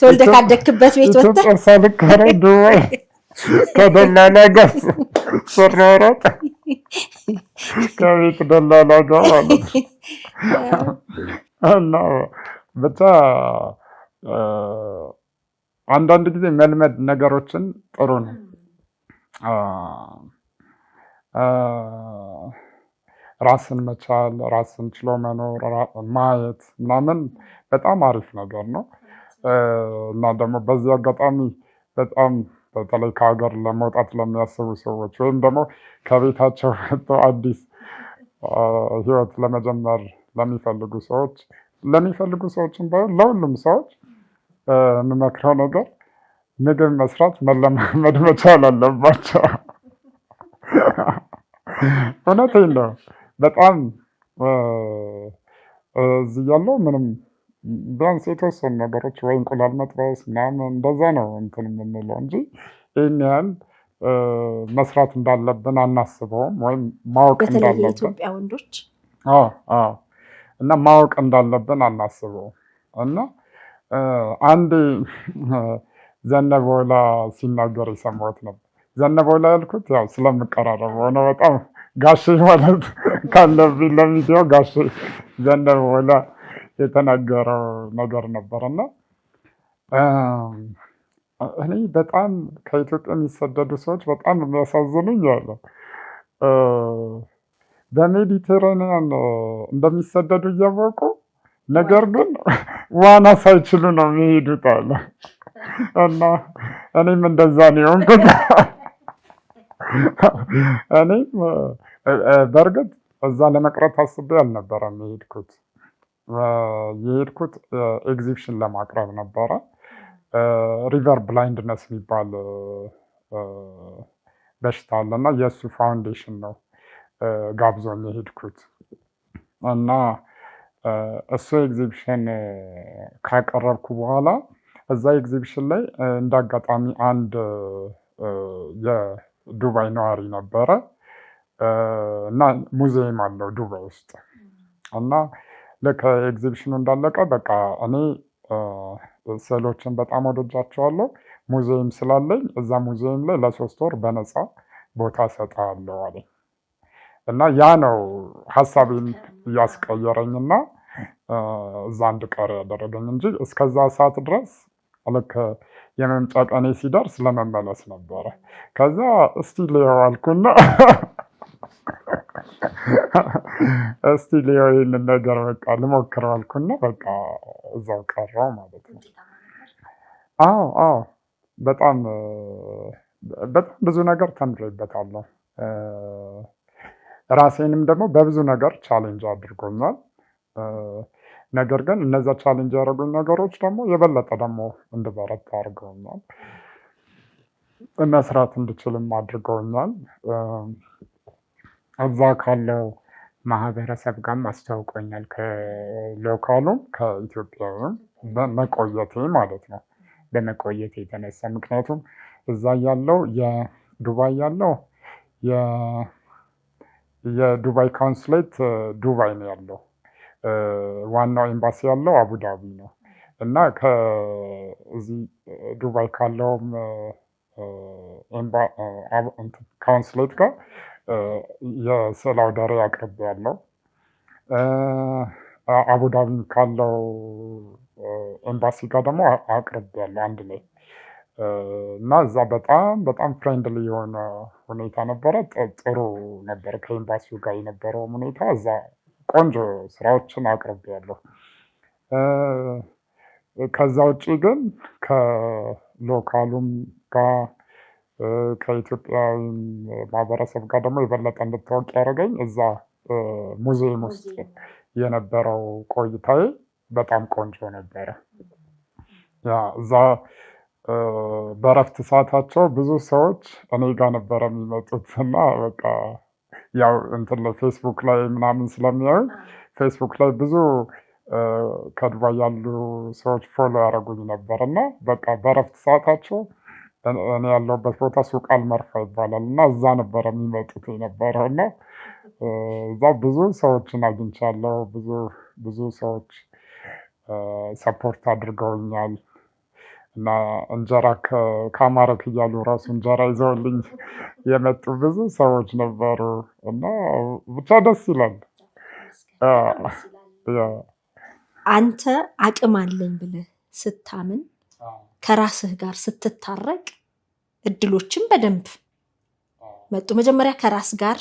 ተወልደህ ካደግክበት ቤት ወጥተህ ሳልከራይ ዱባይ ከደላላ ጋር ስሯሯጥ ከቤት ደላላ ጋር ማለት ነው እና ብቻ አንዳንድ ጊዜ መልመድ ነገሮችን ጥሩ ነው። ራስን መቻል፣ ራስን ችሎ መኖር፣ ማየት ምናምን በጣም አሪፍ ነገር ነው እና ደግሞ በዚህ አጋጣሚ በጣም በተለይ ከሀገር ለመውጣት ለሚያስቡ ሰዎች ወይም ደግሞ ከቤታቸው ወጥተው አዲስ ህይወት ለመጀመር ለሚፈልጉ ሰዎችን ባይሆን ለሁሉም ሰዎች የምመክረው ነገር ምግብ መስራት መለማመድ መቻል አለባቸው። እውነቴን ነው። በጣም እዚህ ያለው ምንም ቢያንስ የተወሰኑ ነገሮች ወይ እንቁላል መጥበስ ምናምን እንደዛ ነው እንትን የምንለው እንጂ ይህን ያህል መስራት እንዳለብን አናስበውም። ወይም ማወቅ እንዳለብን የኢትዮጵያ ወንዶች እና ማወቅ እንዳለብን አናስበውም። እና አንድ ዘነበወላ ሲናገር የሰማሁት ነበር። ዘነበወላ ያልኩት ያው ስለምቀራረበው ነው። በጣም ጋሼ ማለት ካለብኝ ለሚዲያው ጋሼ ዘነበወላ የተናገረው ነገር ነበር እና እኔ በጣም ከኢትዮጵያ የሚሰደዱ ሰዎች በጣም የሚያሳዝኑኝ ያለ በሜዲቴራኒያን እንደሚሰደዱ እያወቁ ነገር ግን ዋና ሳይችሉ ነው የሚሄዱት አለ። እና እኔም እንደዛ ነው የሆንኩት። እኔም በእርግጥ እዛ ለመቅረት አስቤ አልነበረም የሄድኩት። የሄድኩት ኤግዚቢሽን ለማቅረብ ነበረ። ሪቨር ብላይንድነስ የሚባል በሽታ አለ እና የእሱ ፋውንዴሽን ነው ጋብዞኝ የሄድኩት እና እሱ ኤግዚቢሽን ካቀረብኩ በኋላ እዛ ኤግዚቢሽን ላይ እንደ አጋጣሚ አንድ የዱባይ ነዋሪ ነበረ እና ሙዚየም አለው ዱባይ ውስጥ እና ልክ ኤግዚቢሽኑ እንዳለቀ በቃ እኔ ስዕሎችን በጣም ወደጃቸዋለሁ፣ ሙዚየም ስላለኝ እዛ ሙዚየም ላይ ለ3 ወር በነፃ ቦታ እሰጥሃለሁ አለኝ እና ያ ነው ሀሳቤን እያስቀየረኝና እዛ እንድቀር ያደረገኝ እንጂ እስከዛ ሰዓት ድረስ ልክ የመምጫ ቀኔ ሲደርስ ለመመለስ ነበረ። ከዛ እስቲ ልየው አልኩና እስቲ ልየው ይህንን ነገር በቃ ልሞክረው አልኩና በቃ እዛው ቀረው ማለት ነው። አዎ በጣም ብዙ ነገር ተምሬበታለሁ። ራሴንም ደግሞ በብዙ ነገር ቻሌንጅ አድርጎኛል። ነገር ግን እነዛ ቻሌንጅ ያደረጉኝ ነገሮች ደግሞ የበለጠ ደግሞ እንድበረታ አድርገውኛል፣ መስራት እንድችልም አድርገውኛል። እዛ ካለው ማህበረሰብ ጋርም አስተዋውቆኛል፣ ከሎካሉም ከኢትዮጵያዊም በመቆየቴ ማለት ነው። በመቆየቴ የተነሳ ምክንያቱም እዛ ያለው የዱባይ ያለው የዱባይ ካውንስሌት ዱባይ ነው ያለው። ዋናው ኤምባሲ ያለው አቡዳቢ ነው እና ከዚህ ዱባይ ካለውም ካውንስሌት ጋር የስዕል አውደ ርዕይ አቅርቤያለሁ። አቡዳቢ ካለው ኤምባሲ ጋር ደግሞ አቅርቤያለሁ አንድ ላይ እና እዛ በጣም ፍሬንድሊ የሆነ ሁኔታ ነበረ። ጥሩ ነበር ከኤምባሲው ጋር የነበረው ሁኔታ። እዛ ቆንጆ ስራዎችን አቅርቤያለሁ። ከዛ ውጭ ግን ከሎካሉም ጋር ከኢትዮጵያዊ ማህበረሰብ ጋር ደግሞ የበለጠ እንድታወቅ ያደረገኝ እዛ ሙዚየም ውስጥ የነበረው ቆይታዬ በጣም ቆንጆ ነበረ። እዛ በእረፍት ሰዓታቸው ብዙ ሰዎች እኔ ጋር ነበረ የሚመጡት እና በቃ ያው እንትን ላይ ፌስቡክ ላይ ምናምን ስለሚያዩ ፌስቡክ ላይ ብዙ ከዱባይ ያሉ ሰዎች ፎሎ ያደረጉኝ ነበር እና በቃ በእረፍት ሰዓታቸው እኔ ያለሁበት ቦታ ሱቅ አልመርፋ ይባላል እና እዛ ነበረ የሚመጡት የነበረው እና እዛ ብዙ ሰዎችን አግኝቻለሁ። ብዙ ሰዎች ሰፖርት አድርገውኛል እና እንጀራ ከአማረክ እያሉ ራሱ እንጀራ ይዘውልኝ የመጡ ብዙ ሰዎች ነበሩ እና ብቻ ደስ ይላል። አንተ አቅም አለኝ ብለህ ስታምን ከራስህ ጋር ስትታረቅ እድሎችን በደንብ መጡ። መጀመሪያ ከራስ ጋር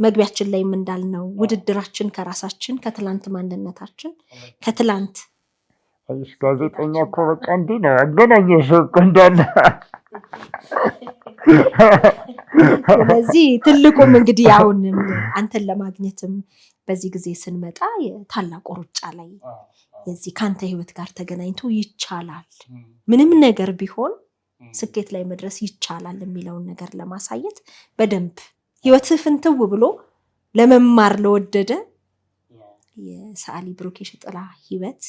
መግቢያችን ላይም እንዳልነው ውድድራችን ከራሳችን ከትላንት ማንነታችን ከትላንት ጋዜጠኛ እኮ በቃ እንዲህ ነው አገናኘሽ እኮ እንዳለ። ስለዚህ ትልቁም እንግዲህ አሁንም አንተን ለማግኘትም በዚህ ጊዜ ስንመጣ የታላቁ ሩጫ ላይ የዚህ ከአንተ ህይወት ጋር ተገናኝቶ ይቻላል፣ ምንም ነገር ቢሆን ስኬት ላይ መድረስ ይቻላል የሚለውን ነገር ለማሳየት በደንብ ህይወትህ ፍንትው ብሎ ለመማር ለወደደ የሰዓሊ ብሩክ የሺጥላ ህይወት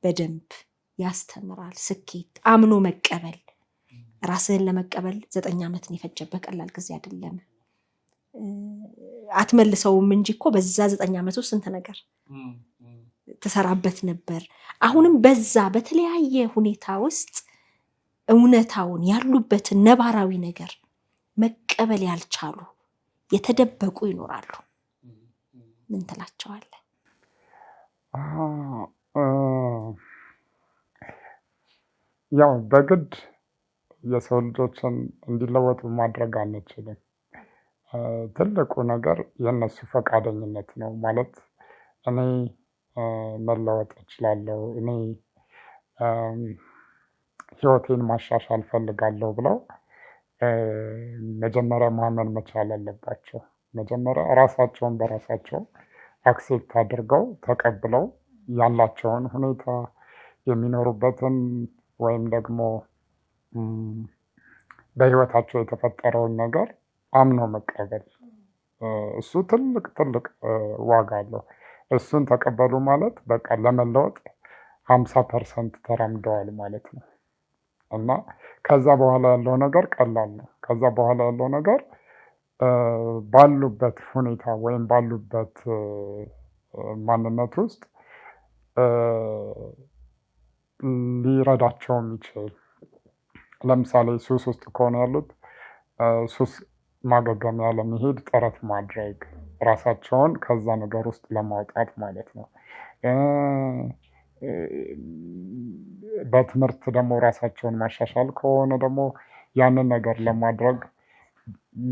በደንብ ያስተምራል። ስኬት አምኖ መቀበል፣ ራስህን ለመቀበል 9 ዓመትን የፈጀበት ቀላል ጊዜ አይደለም። አትመልሰውም እንጂ እኮ በዛ 9 ዓመት ውስጥ ስንት ነገር ተሰራበት ነበር። አሁንም በዛ በተለያየ ሁኔታ ውስጥ እውነታውን ያሉበትን ነባራዊ ነገር መቀበል ያልቻሉ የተደበቁ ይኖራሉ። ምን ትላቸዋለህ? ያው በግድ የሰው ልጆችን እንዲለወጡ ማድረግ አንችልም። ትልቁ ነገር የእነሱ ፈቃደኝነት ነው። ማለት እኔ መለወጥ እችላለሁ፣ እኔ ህይወቴን ማሻሻል ፈልጋለሁ ብለው መጀመሪያ ማመን መቻል አለባቸው። መጀመሪያ ራሳቸውን በራሳቸው አክሴፕት አድርገው ተቀብለው ያላቸውን ሁኔታ የሚኖሩበትን ወይም ደግሞ በህይወታቸው የተፈጠረውን ነገር አምኖ መቀበል እሱ ትልቅ ትልቅ ዋጋ አለው። እሱን ተቀበሉ ማለት በቃ ለመለወጥ 50% ተራምደዋል ማለት ነው። እና ከዛ በኋላ ያለው ነገር ቀላል ነው። ከዛ በኋላ ያለው ነገር ባሉበት ሁኔታ ወይም ባሉበት ማንነት ውስጥ ሊረዳቸው የሚችል ለምሳሌ ሱስ ውስጥ ከሆነ ያሉት ሱስ ማገገሚያ ለመሄድ ጥረት ማድረግ ራሳቸውን ከዛ ነገር ውስጥ ለማውጣት ማለት ነው። በትምህርት ደግሞ ራሳቸውን ማሻሻል ከሆነ ደግሞ ያንን ነገር ለማድረግ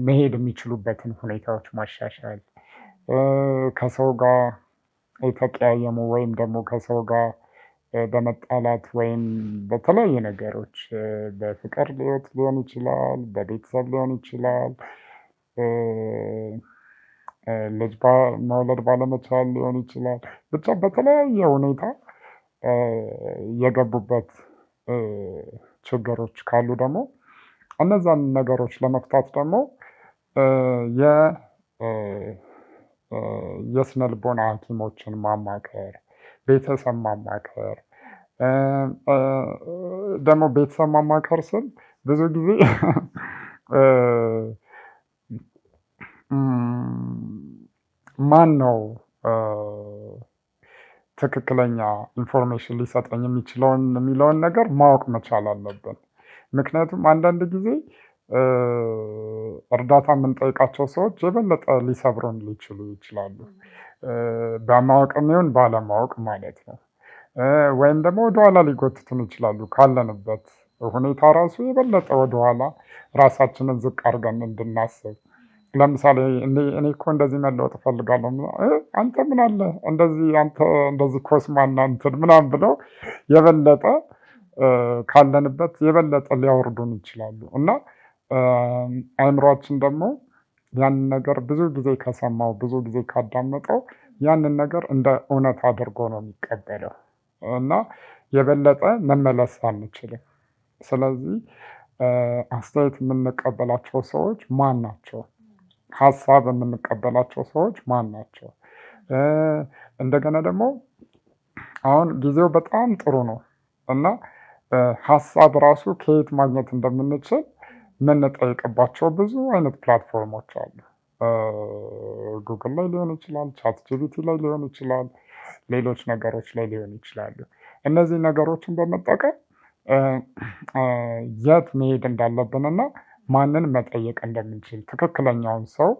መሄድ የሚችሉበትን ሁኔታዎች ማሻሻል፣ ከሰው ጋር የተቀያየሙ ወይም ደግሞ ከሰው ጋር በመጣላት ወይም በተለያዩ ነገሮች በፍቅር ህይወት ሊሆን ይችላል፣ በቤተሰብ ሊሆን ይችላል፣ ልጅ መውለድ ባለመቻል ሊሆን ይችላል። ብቻ በተለያየ ሁኔታ የገቡበት ችግሮች ካሉ ደግሞ እነዛን ነገሮች ለመፍታት ደግሞ የስነ ልቦና ሐኪሞችን ማማከር፣ ቤተሰብ ማማከር ደግሞ ቤተሰብ ማማከር ስል ብዙ ጊዜ ማን ነው ትክክለኛ ኢንፎርሜሽን ሊሰጠኝ የሚለውን ነገር ማወቅ መቻል አለብን። ምክንያቱም አንዳንድ ጊዜ እርዳታ የምንጠይቃቸው ሰዎች የበለጠ ሊሰብሩን ሊችሉ ይችላሉ። በማወቅም ይሁን ባለማወቅ ማለት ነው። ወይም ደግሞ ወደኋላ ሊጎትቱን ይችላሉ። ካለንበት ሁኔታ ራሱ የበለጠ ወደኋላ ራሳችንን ዝቅ አድርገን እንድናስብ። ለምሳሌ እኔ እኮ እንደዚህ መለወጥ እፈልጋለሁ፣ አንተ ምን አለ አንተ እንደዚህ ኮስማና እንትን ምናምን ብለው የበለጠ ካለንበት የበለጠ ሊያወርዱን ይችላሉ። እና አእምሯችን ደግሞ ያንን ነገር ብዙ ጊዜ ከሰማው ብዙ ጊዜ ካዳመጠው ያንን ነገር እንደ እውነት አድርጎ ነው የሚቀበለው እና የበለጠ መመለስ አንችልም። ስለዚህ አስተያየት የምንቀበላቸው ሰዎች ማን ናቸው? ሀሳብ የምንቀበላቸው ሰዎች ማን ናቸው? እንደገና ደግሞ አሁን ጊዜው በጣም ጥሩ ነው እና ሀሳብ ራሱ ከየት ማግኘት እንደምንችል የምንጠይቅባቸው ብዙ አይነት ፕላትፎርሞች አሉ። ጉግል ላይ ሊሆን ይችላል፣ ቻት ጂፒቲ ላይ ሊሆን ይችላል፣ ሌሎች ነገሮች ላይ ሊሆን ይችላሉ። እነዚህ ነገሮችን በመጠቀም የት መሄድ እንዳለብንና ማንን መጠየቅ እንደምንችል ትክክለኛውን ሰው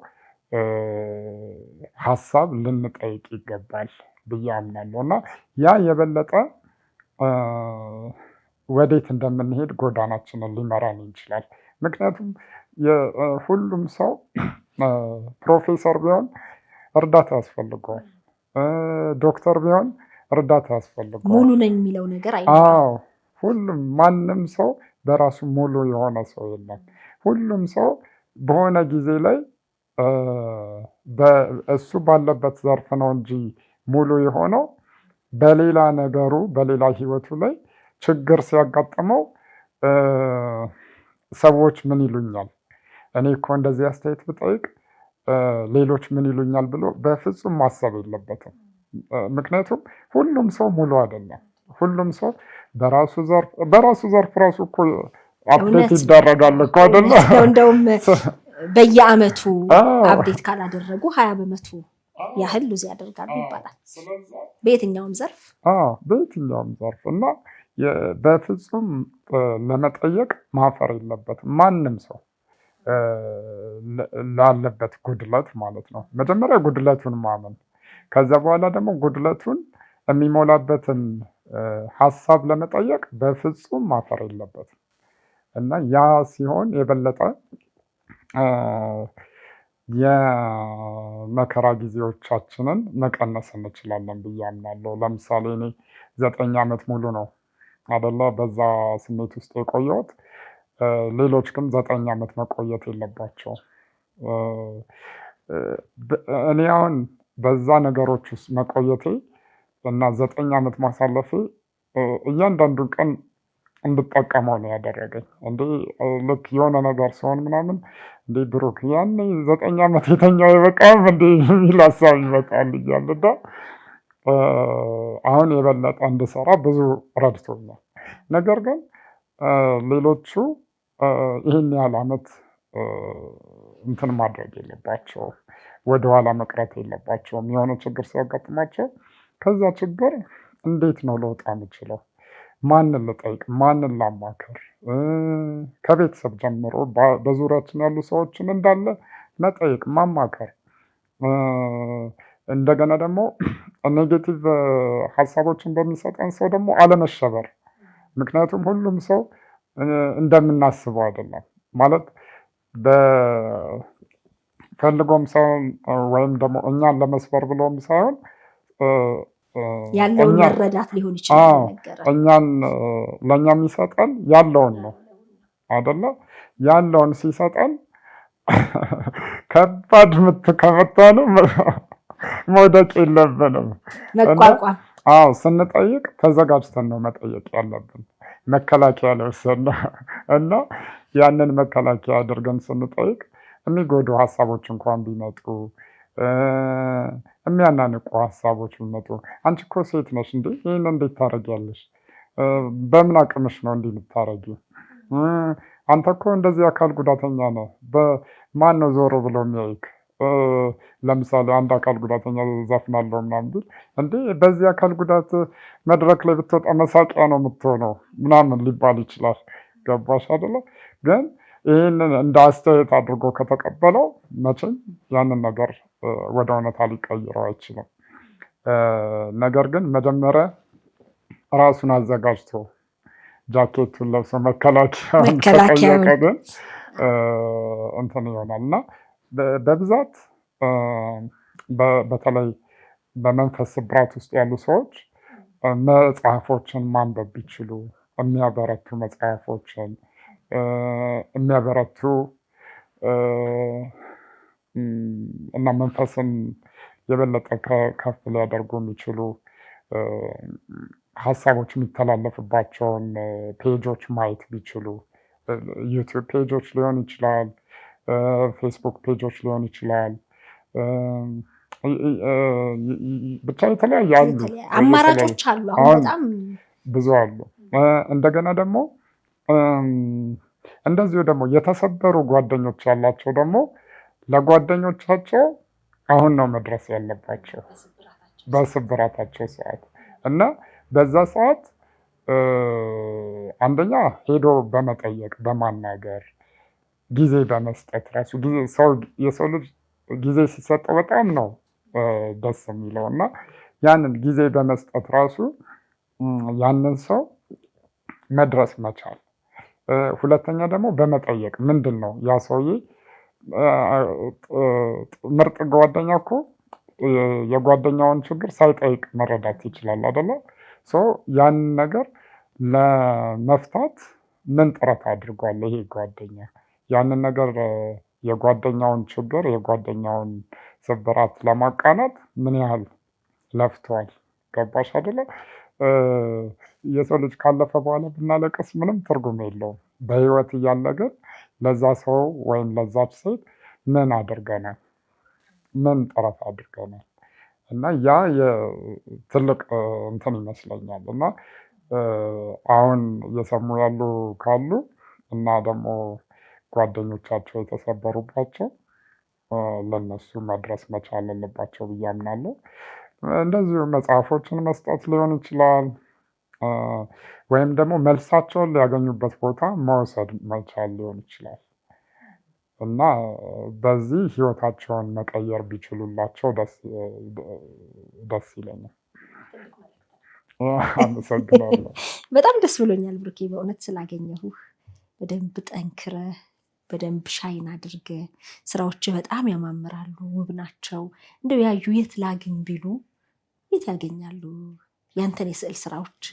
ሀሳብ ልንጠይቅ ይገባል ብዬ አምናለሁ። እና ያ የበለጠ ወዴት እንደምንሄድ ጎዳናችንን ሊመራን ይችላል። ምክንያቱም ሁሉም ሰው ፕሮፌሰር ቢሆን እርዳታ ያስፈልገዋል፣ ዶክተር ቢሆን እርዳታ ያስፈልገዋል። ሙሉ ነኝ የሚለው ነገር ሁሉም ማንም ሰው በራሱ ሙሉ የሆነ ሰው የለም። ሁሉም ሰው በሆነ ጊዜ ላይ እሱ ባለበት ዘርፍ ነው እንጂ ሙሉ የሆነው በሌላ ነገሩ በሌላ ህይወቱ ላይ ችግር ሲያጋጥመው ሰዎች ምን ይሉኛል፣ እኔ እኮ እንደዚህ አስተያየት ብጠይቅ ሌሎች ምን ይሉኛል ብሎ በፍጹም ማሰብ የለበትም። ምክንያቱም ሁሉም ሰው ሙሉ አይደለም። ሁሉም ሰው በራሱ ዘርፍ ራሱ እኮ አፕዴት ይደረጋል እኮ አይደለ? እንደውም በየአመቱ አፕዴት ካላደረጉ 20% ያህል ሉዝ ያደርጋሉ ይባላል። በየትኛውም ዘርፍ እና በፍጹም ለመጠየቅ ማፈር የለበትም ማንም ሰው ላለበት ጉድለት ማለት ነው። መጀመሪያ ጉድለቱን ማመን፣ ከዛ በኋላ ደግሞ ጉድለቱን የሚሞላበትን ሀሳብ ለመጠየቅ በፍጹም ማፈር የለበትም እና ያ ሲሆን የበለጠ የመከራ ጊዜዎቻችንን መቀነስ እንችላለን ብዬ አምናለሁ። ለምሳሌ እኔ 9 ዓመት ሙሉ ነው አይደለ በዛ ስሜት ውስጥ የቆየሁት። ሌሎች ግን 9 ዓመት መቆየት የለባቸው። እኔ አሁን በዛ ነገሮች ውስጥ መቆየቴ እና 9 ዓመት ማሳለፌ እያንዳንዱን ቀን እንድጠቀመው ነው ያደረገኝ። ልክ የሆነ ነገር ሲሆን ምናምን ብሩክ ያኔ 9 ዓመት የተኛው አይበቃም የሚል ሀሳብ ይመጣልኛል። እና አሁን የበለጠ እንድሰራ ብዙ ረድቶኛል። ነገር ግን ሌሎቹ ይህን ያህል ዓመት እንትን ማድረግ የለባቸው፣ ወደኋላ መቅረት የለባቸውም። የሆነ ችግር ሲያጋጥማቸው ከዛ ችግር እንዴት ነው ልወጣ የምችለው? ማንን ልጠይቅ? ማንን ላማክር? ከቤተሰብ ጀምሮ በዙሪያችን ያሉ ሰዎችን እንዳለ መጠየቅ፣ ማማከር። እንደገና ደግሞ ኔጌቲቭ ሀሳቦችን በሚሰጠን ሰው ደግሞ አለመሸበር። ምክንያቱም ሁሉም ሰው እንደምናስበው አይደለም። ማለት ፈልጎም ሳይሆን ወይም ደግሞ እኛን ለመስበር ብሎም ሳይሆን ያለውን መረዳት ሊሆን ይችላል። እኛን ለእኛ የሚሰጠን ያለውን ነው አይደለ? ያለውን ሲሰጠን ከባድ ምት ከመታንም መውደቅ የለብንም። መቋቋም ስንጠይቅ ተዘጋጅተን ነው መጠየቅ ያለብን። መከላከያ ለውሰን ነው እና ያንን መከላከያ አድርገን ስንጠይቅ የሚጎዱ ሀሳቦች እንኳን ቢመጡ፣ የሚያናንቁ ሀሳቦች ቢመጡ፣ አንቺ እኮ ሴት ነሽ እንዴ ይህን እንዴት ታደርጊያለሽ? በምን አቅምሽ ነው እንዲህ የምታደርጊ? አንተ እኮ እንደዚህ አካል ጉዳተኛ ነህ፣ ማን ነው ዞሮ ብሎ የሚያይክ? ለምሳሌ አንድ አካል ጉዳተኛ ዘፍናለሁ ምናምን ቢል እንዴ በዚህ አካል ጉዳት መድረክ ላይ ብትወጣ መሳቂያ ነው የምትሆነው ምናምን ሊባል ይችላል። ገባሽ አይደለ? ግን ይህንን እንደ አስተያየት አድርጎ ከተቀበለው መቼም ያንን ነገር ወደ እውነታ ሊቀይረው አይችልም። ነገር ግን መጀመሪያ ራሱን አዘጋጅቶ ጃኬቱን ለብሶ መከላከያውን ከጠየቀ ግን እንትን ይሆናል እና በብዛት በተለይ በመንፈስ ስብራት ውስጥ ያሉ ሰዎች መጽሐፎችን ማንበብ ቢችሉ፣ የሚያበረቱ መጽሐፎችን፣ የሚያበረቱ እና መንፈስን የበለጠ ከፍ ሊያደርጉ የሚችሉ ሀሳቦች የሚተላለፍባቸውን ፔጆች ማየት ቢችሉ፣ ዩቲዩብ ፔጆች ሊሆን ይችላል፣ ፌስቡክ ፔጆች ሊሆን ይችላል። ብቻ የተለያዩ አሉ፣ አማራጮች አሉ። አሁን በጣም ብዙ አሉ። እንደገና ደግሞ እንደዚሁ ደግሞ የተሰበሩ ጓደኞች ያላቸው ደግሞ ለጓደኞቻቸው አሁን ነው መድረስ ያለባቸው በስብራታቸው ሰዓት እና በዛ ሰዓት አንደኛ ሄዶ በመጠየቅ በማናገር ጊዜ በመስጠት ራሱ የሰው ልጅ ጊዜ ሲሰጠው በጣም ነው ደስ የሚለው እና ያንን ጊዜ በመስጠት ራሱ ያንን ሰው መድረስ መቻል። ሁለተኛ ደግሞ በመጠየቅ ምንድን ነው ያ ሰውዬ ምርጥ ጓደኛ እኮ የጓደኛውን ችግር ሳይጠይቅ መረዳት ይችላል አይደለ? ያንን ነገር ለመፍታት ምን ጥረት አድርጓል ይሄ ጓደኛ? ያንን ነገር የጓደኛውን ችግር የጓደኛውን ስብራት ለማቃናት ምን ያህል ለፍቷል? ገባሽ አይደለ? የሰው ልጅ ካለፈ በኋላ ብናለቅስ ምንም ትርጉም የለውም። በህይወት እያለ ግን ለዛ ሰው ወይም ለዛች ሴት ምን አድርገናል? ምን ጥረት አድርገናል? እና ያ ትልቅ እንትን ይመስለኛል። እና አሁን እየሰሙ ያሉ ካሉ እና ደግሞ ጓደኞቻቸው የተሰበሩባቸው ለነሱ መድረስ መቻል አለባቸው ብዬ አምናለሁ። እንደዚሁ መጽሐፎችን መስጠት ሊሆን ይችላል፣ ወይም ደግሞ መልሳቸውን ሊያገኙበት ቦታ መውሰድ መቻል ሊሆን ይችላል እና በዚህ ህይወታቸውን መቀየር ቢችሉላቸው ደስ ይለኛል። አመሰግናለሁ። በጣም ደስ ብሎኛል ብሩኬ፣ በእውነት ስላገኘሁ። በደንብ ጠንክረህ በደንብ ሻይን አድርገህ ስራዎች በጣም ያማምራሉ፣ ውብ ናቸው። እንደው ያዩ የት ላግኝ ቢሉ የት ያገኛሉ ያንተን የስዕል ስራዎች?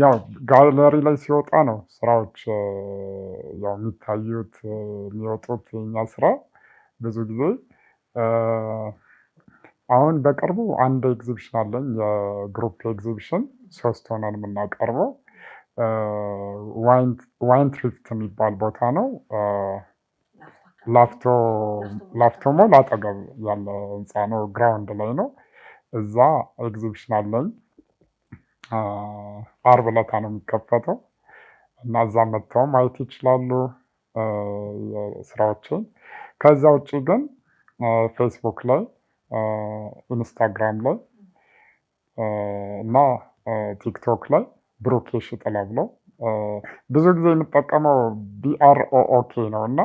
ያው ጋለሪ ላይ ሲወጣ ነው ስራዎች ያው የሚታዩት የሚወጡት። የኛ ስራ ብዙ ጊዜ አሁን በቅርቡ አንድ ኤግዚቢሽን አለኝ፣ የግሩፕ ኤግዚቢሽን 3 ሆነን የምናቀርበው ዋይን ትሪፍት የሚባል ቦታ ነው። ላፍቶ ሞል አጠገብ ያለ ህንፃ ነው፣ ግራውንድ ላይ ነው። እዛ ኤግዚቢሽን አለኝ። አርብ ዕለት ነው የሚከፈተው እና እዛ መጥተው ማየት ይችላሉ ስራዎችን። ከዛ ውጭ ግን ፌስቡክ ላይ፣ ኢንስታግራም ላይ እና ቲክቶክ ላይ ብሩክ የሺጥላ ብለው ብዙ ጊዜ የምጠቀመው BROOK ነው እና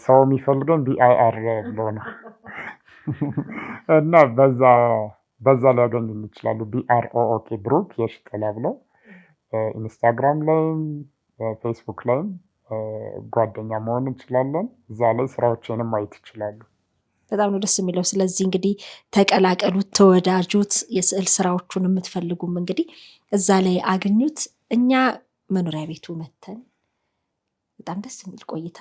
ሰው የሚፈልገን BIR ብሎ ነው እና በዛ ሊያገኙ ይችላሉ። BROOK ብሩክ የሺጥላ ብለው ኢንስታግራም ላይም ፌስቡክ ላይም ጓደኛ መሆን እንችላለን። እዛ ላይ ስራዎችንም ማየት ይችላሉ። በጣም ነው ደስ የሚለው። ስለዚህ እንግዲህ ተቀላቀሉት፣ ተወዳጁት። የስዕል ስራዎቹን የምትፈልጉም እንግዲህ እዛ ላይ አግኙት። እኛ መኖሪያ ቤቱ መተን በጣም ደስ የሚል ቆይታ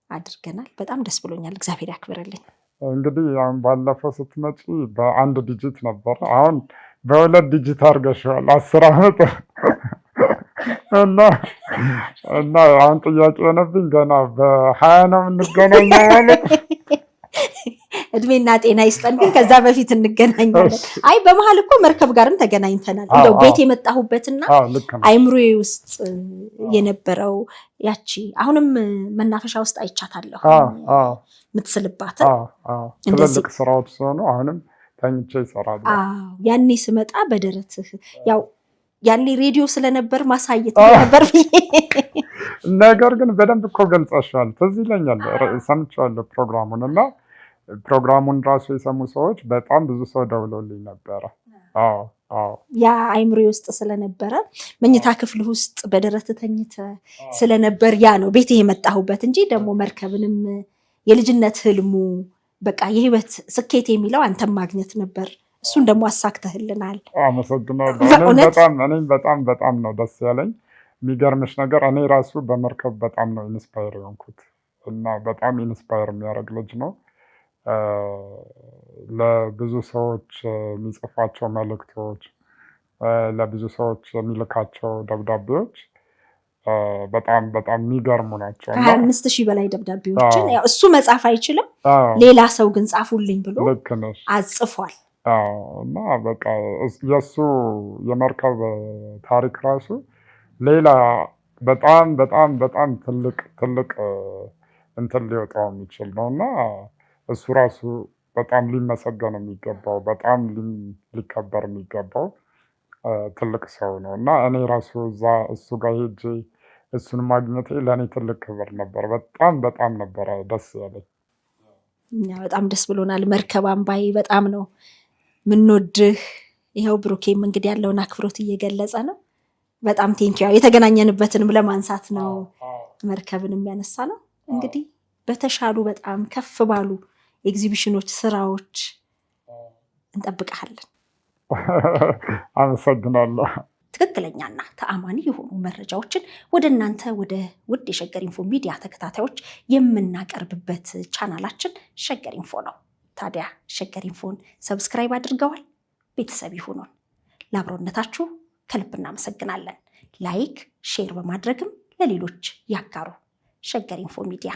አድርገናል። በጣም ደስ ብሎኛል። እግዚአብሔር ያክብርልኝ። እንግዲህ አሁን ባለፈው ስትመጪ በ1 ዲጂት ነበረ፣ አሁን በ2 ዲጂት አድርገሽዋል። 10 ዓመት እና አሁን ጥያቄ የሆነብኝ ገና በ20 ነው የምንገናኘው ማለት እድሜና ጤና ይስጠን። ግን ከዛ በፊት እንገናኛለን። አይ በመሀል እኮ መርከብ ጋርም ተገናኝተናል። እንደው ቤት የመጣሁበትና አይምሮዬ ውስጥ የነበረው ያቺ አሁንም መናፈሻ ውስጥ አይቻታለሁ የምትስልባትን ትልልቅ ስራዎች ሲሆኑ አሁንም ተኝቼ ይሰራሉ። ያኔ ስመጣ በደረትህ ያው ያኔ ሬዲዮ ስለነበር ማሳየት ነበር። ነገር ግን በደንብ እኮ ገልጸሻል። ትዝ ይለኛል፣ ሰምቼዋለሁ ፕሮግራሙን እና ፕሮግራሙን ራሱ የሰሙ ሰዎች በጣም ብዙ ሰው ደውለውልኝ ነበረ። ያ አይምሮ ውስጥ ስለነበረ መኝታ ክፍል ውስጥ በደረት ተኝተ ስለነበር ያ ነው ቤት የመጣሁበት እንጂ ደግሞ መርከብንም የልጅነት ህልሙ በቃ የህይወት ስኬት የሚለው አንተም ማግኘት ነበር። እሱን ደግሞ አሳክተህልናል። አመሰግናለሁ። እኔም በጣም ነው ደስ ያለኝ። የሚገርምሽ ነገር እኔ ራሱ በመርከብ በጣም ነው ኢንስፓየር የሆንኩት እና በጣም ኢንስፓየር የሚያደርግ ልጅ ነው። ለብዙ ሰዎች የሚጽፋቸው መልእክቶች፣ ለብዙ ሰዎች የሚልካቸው ደብዳቤዎች በጣም የሚገርሙ ናቸው። 25,000 በላይ ደብዳቤዎችን እሱ መጻፍ አይችልም፣ ሌላ ሰው ግን ጻፉልኝ ብሎ አጽፏል። እና በቃ የእሱ የመርከብ ታሪክ ራሱ ሌላ በጣም ትልቅ እንትን ሊወጣው የሚችል ነው እና እሱ ራሱ በጣም ሊመሰገን የሚገባው በጣም ሊከበር የሚገባው ትልቅ ሰው ነው እና እኔ ራሱ እሱ ጋር ሄጄ እሱን ማግኘቴ ለእኔ ትልቅ ክብር ነበር። በጣም ነበረ ደስ ያለኝ። እኛ በጣም ደስ ብሎናል። መርከብ አምባዬ በጣም ነው ምንወድህ። ይኸው ብሩኬም እንግዲህ ያለውን አክብሮት እየገለጸ ነው። በጣም ቴንኪው። የተገናኘንበትንም ለማንሳት ነው መርከብን የሚያነሳ ነው። እንግዲህ በተሻሉ በጣም ከፍ ባሉ ኤግዚቢሽኖች፣ ስራዎች እንጠብቀሃለን። አመሰግናለሁ። ትክክለኛና ተአማኒ የሆኑ መረጃዎችን ወደ እናንተ ወደ ውድ የሸገር ኢንፎ ሚዲያ ተከታታዮች የምናቀርብበት ቻናላችን ሸገር ኢንፎ ነው። ታዲያ ሸገር ኢንፎን ሰብስክራይብ አድርገዋል? ቤተሰብ ይሁኑን። ለአብሮነታችሁ ከልብ እናመሰግናለን። ላይክ፣ ሼር በማድረግም ለሌሎች ያጋሩ። ሸገር ኢንፎ ሚዲያ